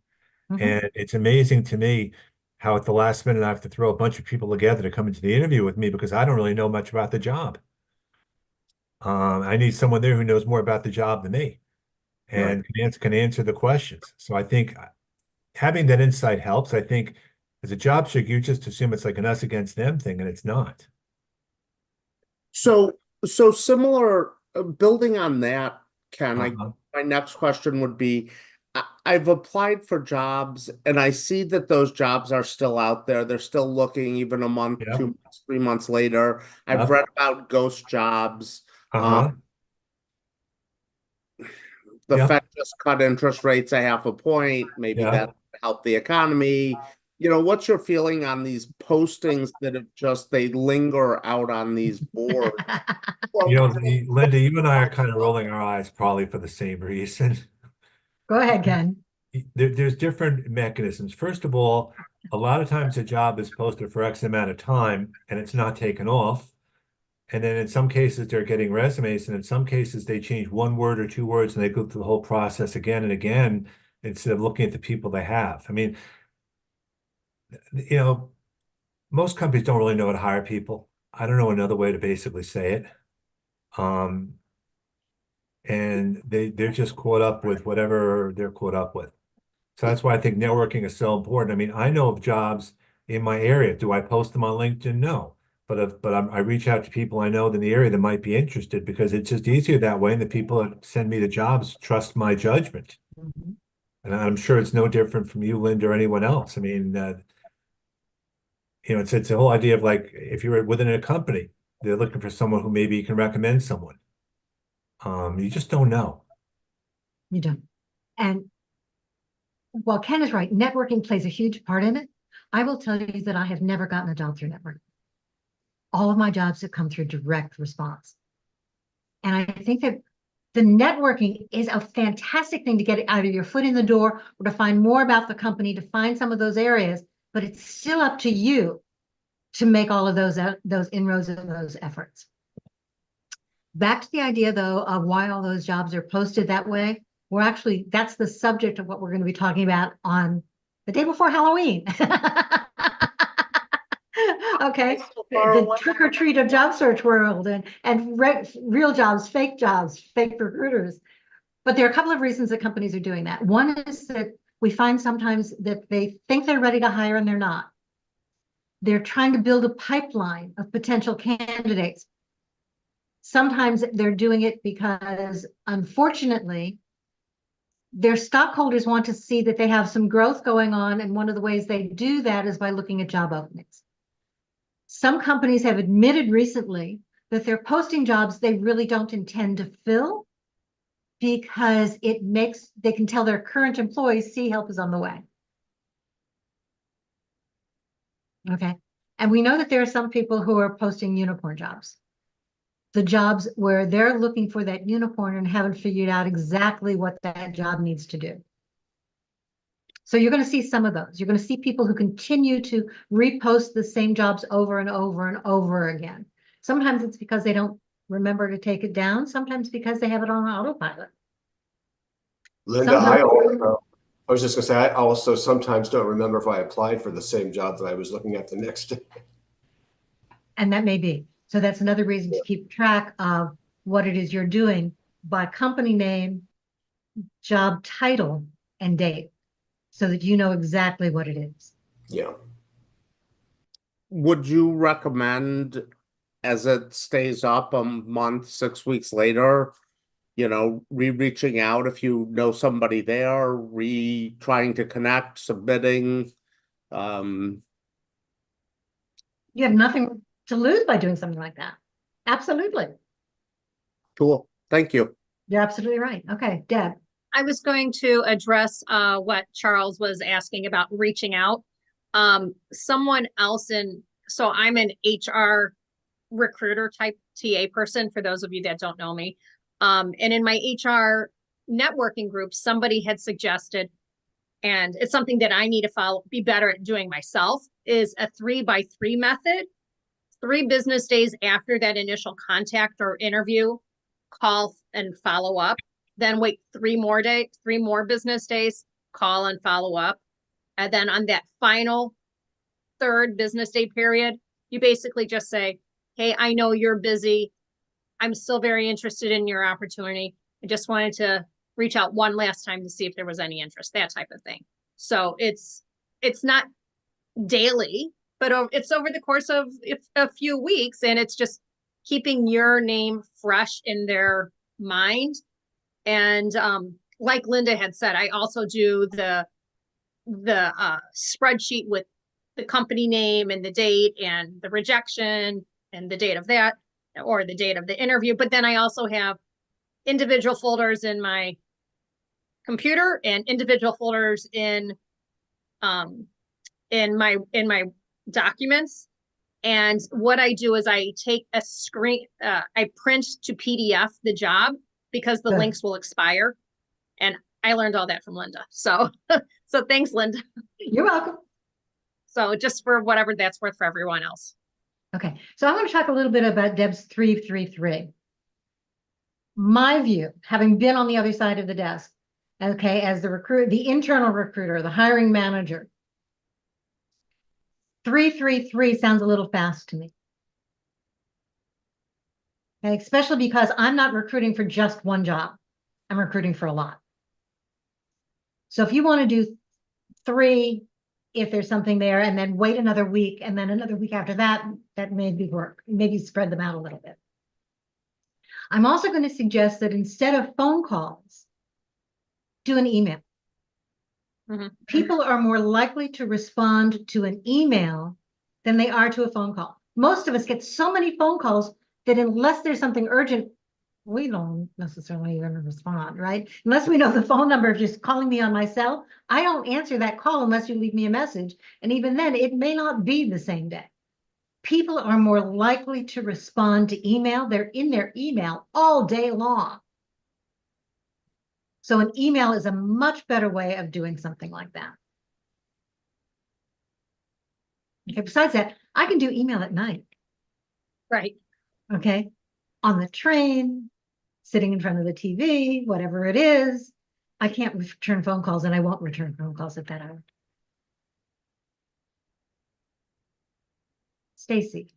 And it's amazing to me how at the last minute I have to throw a bunch of people together to come into the interview with me because I don't really know much about the job. I need someone there who knows more about the job than me and can answer the questions. So I think having that insight helps. I think as a job seeker, you just assume it's like an us against them thing, and it's not. So similar, building on that, Ken, my next question would be, I've applied for jobs and I see that those jobs are still out there. They're still looking even a month, 2 months, 3 months later. I've read about ghost jobs. The Fed just cut interest rates 0.5 point. Maybe that helped the economy. What's your feeling on these postings that they linger out on these boards? Linda, you and I are kind of rolling our eyes probably for the same reason. Go ahead, Ken. There's different mechanisms. First of all, a lot of times a job is posted for X amount of time and it's not taken off. And then in some cases they're getting resumes, and in some cases they change 1 word or 2 words and they go through the whole process again and again instead of looking at the people they have. I mean, most companies don't really know how to hire people. I don't know another way to basically say it. And they're just caught up with whatever they're caught up with. So that's why I think networking is so important. I mean, I know of jobs in my area. Do I post them on LinkedIn? No. But I reach out to people I know in the area that might be interested because it's just easier that way. And the people that send me the jobs trust my judgment. And I'm sure it's no different from you, Linda, or anyone else. I mean, it's the whole idea of like, if you're within a company, they're looking for someone who maybe can recommend someone. You just don't know. You don't. And while Ken is right, networking plays a huge part in it. I will tell you that I have never gotten a job through networking. All of my jobs have come through direct response. And I think that the networking is a fantastic thing to get either your foot in the door or to find more about the company, to find some of those areas, but it's still up to you to make all of those inroads and those efforts. Back to the idea, though, of why all those jobs are posted that way. That's the subject of what we're going to be talking about on the day before Halloween. Okay, the trick or treat of job search world and real jobs, fake recruiters. But there are a couple of reasons that companies are doing that. One is that we find sometimes that they think they're ready to hire and they're not. They're trying to build a pipeline of potential candidates. Sometimes they're doing it because, unfortunately, their stockholders want to see that they have some growth going on, and one of the ways they do that is by looking at job openings. Some companies have admitted recently that they're posting jobs they really don't intend to fill because they can tell their current employees, see, help is on the way. Okay. And we know that there are some people who are posting unicorn jobs. The jobs where they're looking for that unicorn and haven't figured out exactly what that job needs to do. So you're going to see some of those. You're going to see people who continue to repost the same jobs over and over and over again. Sometimes it's because they don't remember to take it down. Sometimes because they have it on autopilot. Linda, I was just going to say, I also sometimes don't remember if I applied for the same job that I was looking at the next day. And that may be. So that's another reason to keep track of what it is you're doing by company name, job title, and date, so that you know exactly what it is. Yeah. Would you recommend, as it stays up a month, 6 weeks later, reaching out if you know somebody there, trying to connect, submitting? You have nothing to lose by doing something like that. Absolutely. Cool. Thank you. You're absolutely right. Okay, Deb. I was going to address what Charles was asking about reaching out. Someone else so I'm an HR recruiter type TA person, for those of you that don't know me. And in my HR networking group, somebody had suggested, and it's something that I need to be better at doing myself, is a 3x3 method. 3 business days after that initial contact or interview, call and follow up. Then wait 3 more business days, call and follow up. And then on that final 3rd business day period, you basically just say, hey, I know you're busy. I'm still very interested in your opportunity. I just wanted to reach out one last time to see if there was any interest, that type of thing. So it's not daily, but it's over the course of a few weeks, and it's just keeping your name fresh in their mind. And like Linda had said, I also do the spreadsheet with the company name and the date and the rejection and the date of that, or the date of the interview. But then I also have individual folders in my computer and individual folders in my documents. And what I do is I take a screen, I print to PDF the job, because the links will expire. And I learned all that from Linda. So thanks, Linda. You're welcome. So just for whatever that's worth for everyone else. Okay, so I'm going to talk a little bit about Deb's 333. My view, having been on the other side of the desk, okay, as the recruiter, the internal recruiter, the hiring manager, 333 sounds a little fast to me. Okay, especially because I'm not recruiting for just one job. I'm recruiting for a lot. So if you want to do 3, if there's something there, and then wait another week, and then another week after that, that may be work. Maybe spread them out a little bit. I'm also going to suggest that instead of phone calls, do an email. Mm-hmm. People are more likely to respond to an email than they are to a phone call. Most of us get so many phone calls that unless there's something urgent, we don't necessarily even respond, right? Unless we know the phone number. If you're calling me on my cell, I don't answer that call unless you leave me a message. And even then, it may not be the same day. People are more likely to respond to email. They're in their email all day long. So an email is a much better way of doing something like that. Okay, besides that, I can do email at night. Right. Okay, on the train, sitting in front of the TV, whatever it is. I can't return phone calls and I won't return phone calls at that hour. Stacy.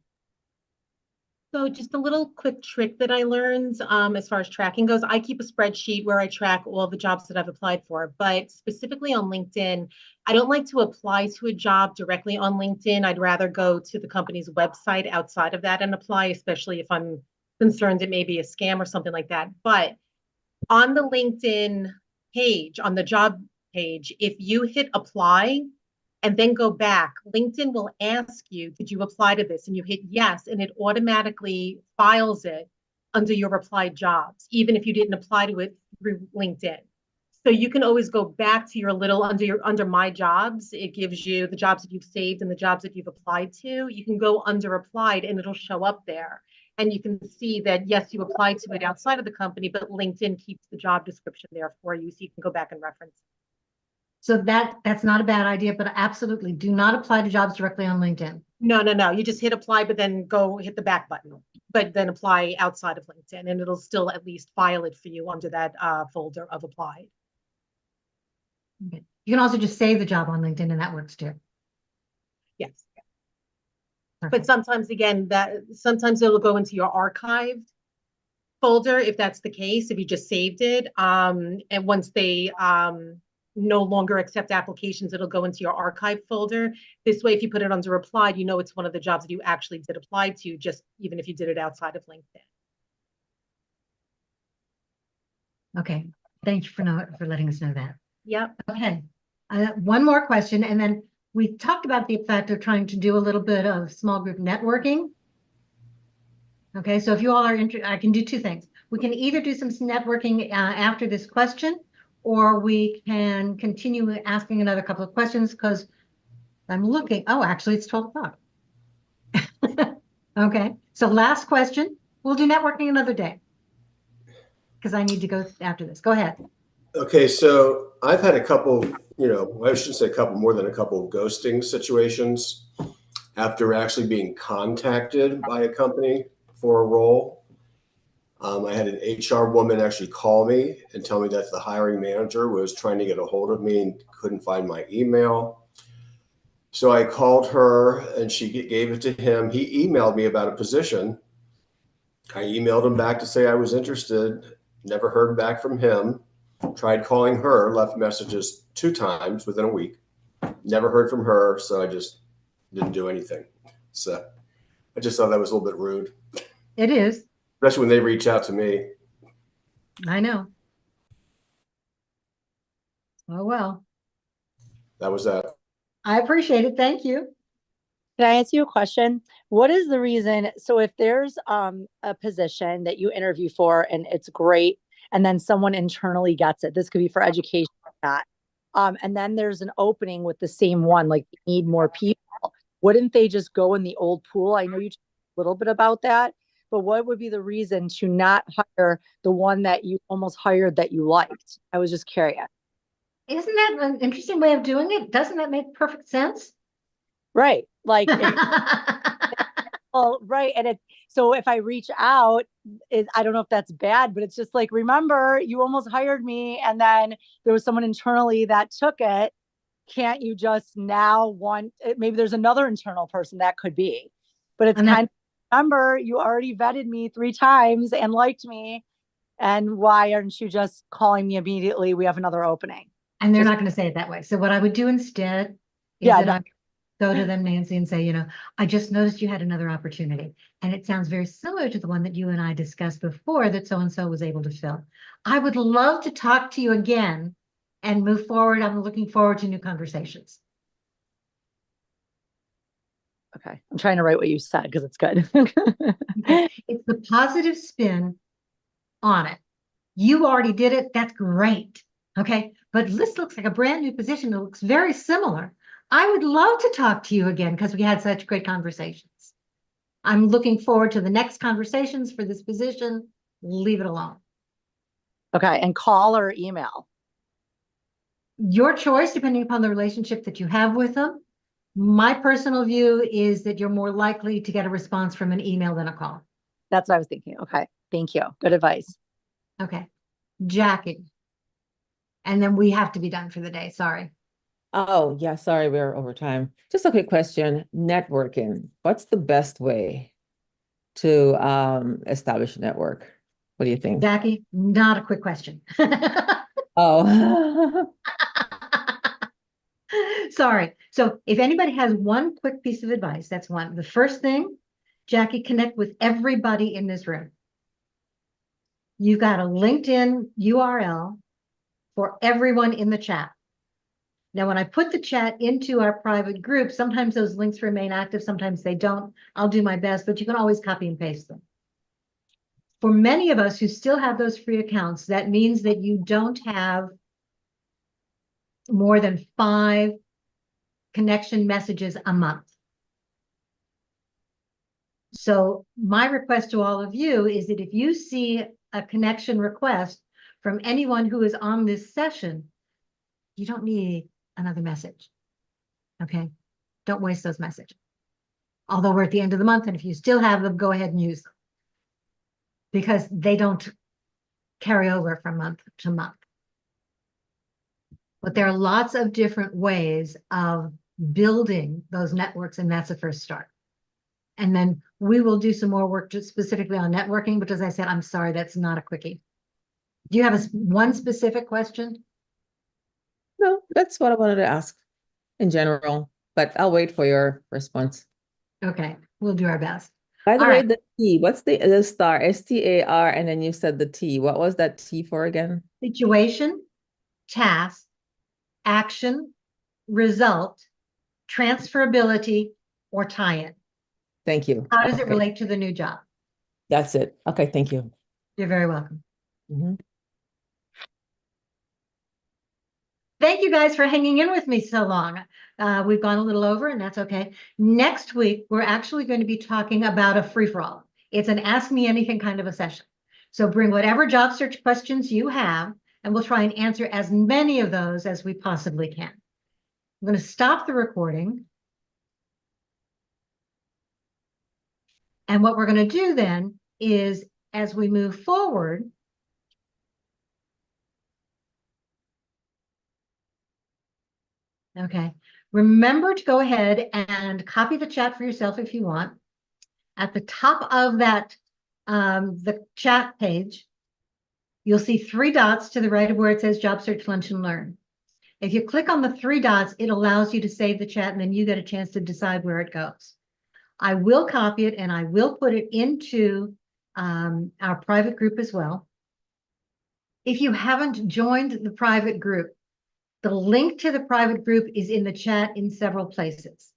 So just a little quick trick that I learned as far as tracking goes. I keep a spreadsheet where I track all the jobs that I've applied for, but specifically on LinkedIn, I don't like to apply to a job directly on LinkedIn. I'd rather go to the company's website outside of that and apply, especially if I'm concerned it may be a scam or something like that. But on the LinkedIn page, on the job page, if you hit apply, and then go back, LinkedIn will ask you, did you apply to this? And you hit yes, and it automatically files it under your applied jobs, even if you didn't apply to it through LinkedIn. So you can always go back to your little under my jobs. It gives you the jobs that you've saved and the jobs that you've applied to. You can go under applied and it'll show up there. And you can see that, yes, you applied to it outside of the company, but LinkedIn keeps the job description there for you. So you can go back and reference it. So that's not a bad idea, but absolutely do not apply to jobs directly on LinkedIn. No. You just hit apply, but then go hit the back button, but then apply outside of LinkedIn, and it'll still at least file it for you under that folder of applied. Okay. You can also just save the job on LinkedIn, and that works too. Yes. Perfect. But sometimes, again, sometimes it'll go into your archived folder if that's the case, if you just saved it. And once they no longer accept applications, it'll go into your archive folder. This way, if you put it under applied, you know it's one of the jobs that you actually did apply to, just even if you did it outside of LinkedIn. Okay, thank you for letting us know that. Yep. Okay, one more question, and then we talked about the fact of trying to do a little bit of small group networking. Okay, so if you all are interested, I can do two things. We can either do some networking after this question, or we can continue asking another couple of questions because I'm looking. Oh, actually, it's 12 o'clock. Okay, so last question. We'll do networking another day because I need to go after this. Go ahead. Okay, so I've had a couple, I shouldn't say a couple, more than a couple of ghosting situations after actually being contacted by a company for a role. I had an HR woman actually call me and tell me that the hiring manager was trying to get a hold of me and couldn't find my email. So I called her and she gave it to him. He emailed me about a position. I emailed him back to say I was interested. Never heard back from him. Tried calling her, left messages 2 times within a week. Never heard from her, so I just didn't do anything. So I just thought that was a little bit rude. It is. Especially when they reach out to me. I know. Oh, well. That was that. I appreciate it. Thank you. Can I ask you a question? What is the reason? So if there's a position that you interview for and it's great, and then someone internally gets it, this could be for education or not, and then there's an opening with the same one, like they need more people, wouldn't they just go in the old pool? I know you talked a little bit about that, but what would be the reason to not hire the one that you almost hired that you liked? I was just curious. Isn't that an interesting way of doing it? Doesn't that make perfect sense? Right. Like, well, right. And so if I reach out, I don't know if that's bad, but it's just like, remember, you almost hired me. And then there was someone internally that took it. Can't you just now maybe there's another internal person that could be, but it's kind of, remember, you already vetted me 3 times and liked me. And why aren't you just calling me immediately? We have another opening. And they're not going to say it that way. So what I would do instead is that I go to them, Nancy, and say, I just noticed you had another opportunity. And it sounds very similar to the one that you and I discussed before that so-and-so was able to fill. I would love to talk to you again and move forward. I'm looking forward to new conversations. Okay. I'm trying to write what you said because it's good. Okay. It's the positive spin on it. You already did it. That's great. Okay. But this looks like a brand new position. It looks very similar. I would love to talk to you again because we had such great conversations. I'm looking forward to the next conversations for this position. Leave it alone. Okay. And call or email? Your choice, depending upon the relationship that you have with them. My personal view is that you're more likely to get a response from an email than a call. That's what I was thinking. Okay. Thank you. Good advice. Okay. Jackie. And then we have to be done for the day. Sorry. Oh, yeah, sorry, we're over time. Just a quick question. Networking. What's the best way to establish a network? What do you think? Jackie, not a quick question. Oh, Sorry. So if anybody has one quick piece of advice, that's one. The first thing, Jackie, connect with everybody in this room. You've got a LinkedIn URL for everyone in the chat. Now, when I put the chat into our private group, sometimes those links remain active, sometimes they don't. I'll do my best, but you can always copy and paste them. For many of us who still have those free accounts, that means that you don't have more than 5 connection messages a month. So my request to all of you is that if you see a connection request from anyone who is on this session, you don't need another message. Okay? Don't waste those messages. Although we're at the end of the month, and if you still have them, go ahead and use them. Because they don't carry over from month to month. But there are lots of different ways of building those networks, and that's a first start. And then we will do some more work just specifically on networking, but as I said, I'm sorry, that's not a quickie. Do you have one specific question? no, that's what I wanted to ask in general, but I'll wait for your response. Okay, we'll do our best. By the All way, right. the T, what's the star, STAR, and then you said the T. What was that T for again? Situation, task, action, result, transferability, or tie-in. Thank you. How does it Okay, relate to the new job? that's it. Okay, thank you. You're very welcome. Mhm. Thank you guys for hanging in with me so long. We've gone a little over, and that's okay. Next week, we're actually going to be talking about a free-for-all. It's an Ask Me Anything kind of a session. So bring whatever job search questions you have, and we'll try and answer as many of those as we possibly can. I'm going to stop the recording. And what we're going to do then is, as we move forward, okay, remember to go ahead and copy the chat for yourself if you want. At the top of that, the chat page, you'll see 3 dots to the right of where it says Job Search Lunch and Learn. If you click on the 3 dots, it allows you to save the chat, and then you get a chance to decide where it goes. I will copy it and I will put it into our private group as well. If you haven't joined the private group, the link to the private group is in the chat in several places.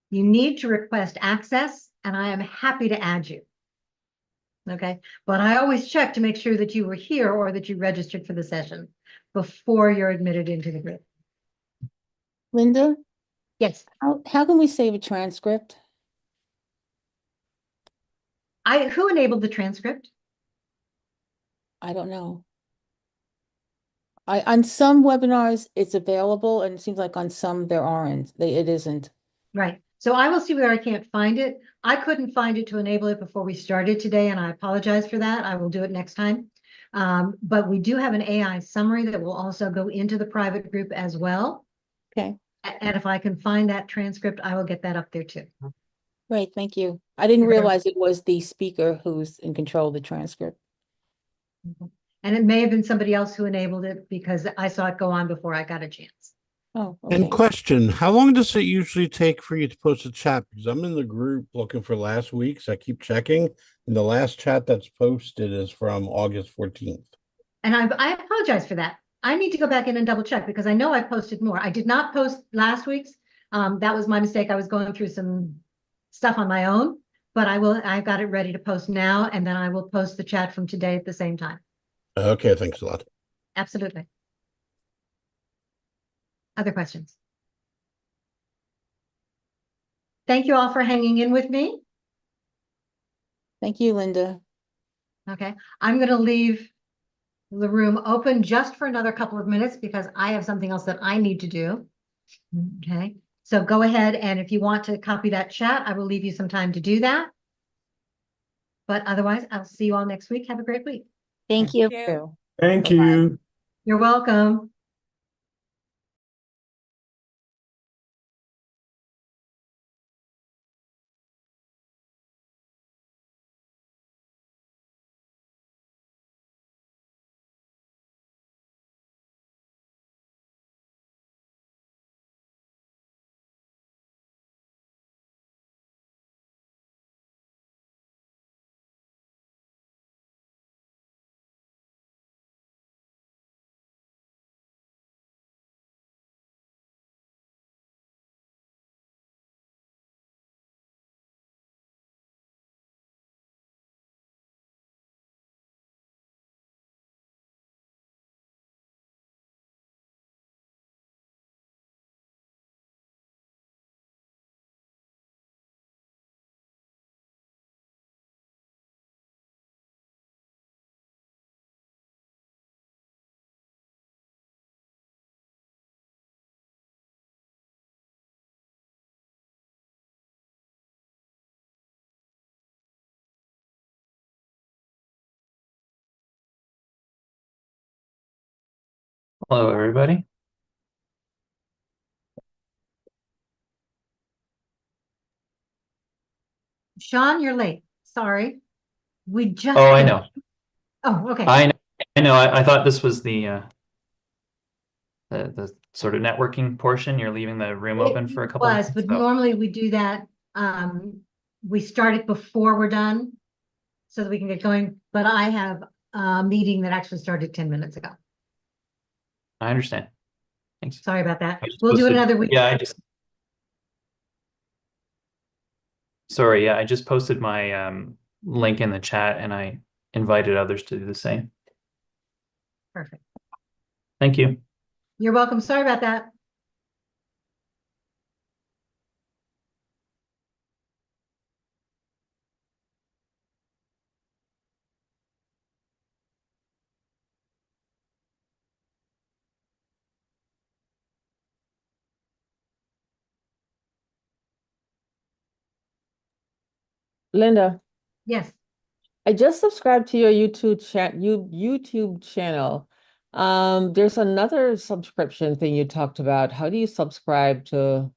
You need to request access, and I am happy to add you. Okay, but I always check to make sure that you were here or that you registered for the session before you're admitted into the group. Linda, Yes, how can we save a transcript? who enabled the transcript? I don't know. On some webinars, it's available, and it seems like on some there aren't. It isn't. Right. So I will see where I can't find it. I couldn't find it to enable it before we started today, and I apologize for that. I will do it next time. But we do have an AI summary that will also go into the private group as well. Okay. And if I can find that transcript, I will get that up there too. Great, thank you. I didn't You're very realize it was the speaker who's in control of the transcript. And it may have been somebody else who enabled it because I saw it go on before I got a chance. Oh, okay. And question, how long does it usually take for you to post a chat? Because I'm in the group looking for last week's. I keep checking, and the last chat that's posted is from August 14th. And I apologize for that. I need to go back in and double check because I know I posted more. I did not post last week's. That was my mistake. I was going through some stuff on my own, but I've got it ready to post now, and then I will post the chat from today at the same time. Okay, thanks a lot. Absolutely. Other questions? Thank you all for hanging in with me. Thank you, Linda. Okay, I'm going to leave the room open just for another couple of minutes because I have something else that I need to do. Okay, so go ahead, and if you want to copy that chat, I will leave you some time to do that. But otherwise, I'll see you all next week. Have a great week. Thank you. Thank you. You're welcome. Hello, everybody. Sean, you're late. Sorry. We just. Oh, I know. Oh, okay. I know. I know. I thought this was the sort of networking portion. You're leaving the room open for a couple Was, minutes. but So normally we do that. We start it before we're done so that we can get going. But I have a meeting that actually started 10 minutes ago. I understand. Thanks. Sorry about that. I just We'll do it posted- another week. Yeah, sorry. Yeah, I just posted my link in the chat and I invited others to do the same. Perfect. Thank you. You're welcome. Sorry about that. Linda, Yes. I just subscribed to your YouTube channel. There's another subscription thing you talked about. How do you subscribe to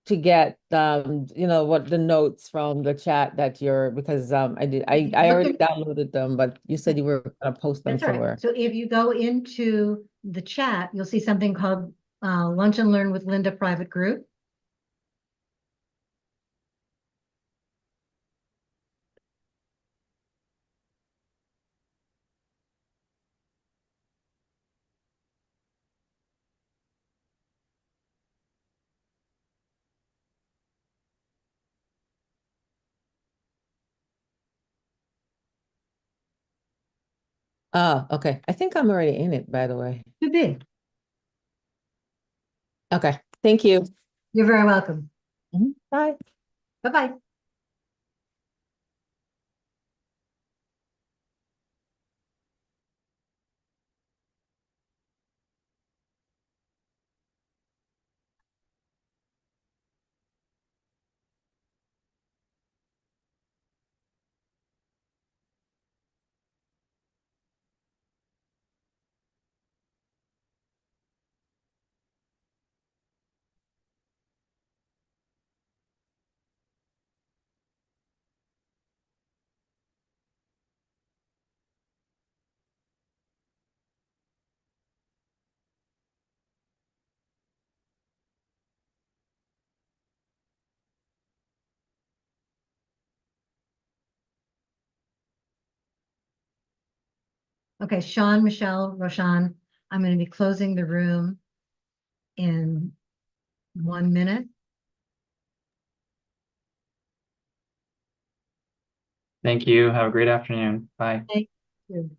get what the notes from the chat that because I already downloaded them, but you said you were gonna post them That's all right. somewhere. So if you go into the chat, you'll see something called Lunch and Learn with Linda Private Group. Oh, okay. I think I'm already in it, by the way. Could be. Okay. Thank you. You're very welcome. Bye. Bye-bye. Okay, Sean, Michelle, Roshan, I'm going to be closing the room in 1 minute. Thank you. Have a great afternoon. Bye. Thank you.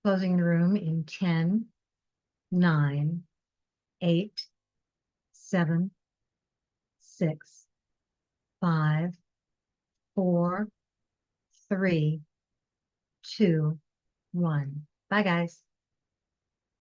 closing the room in 10, 9, 8, 7, 6, 5, 4, 3, 2, 1. Bye, guys.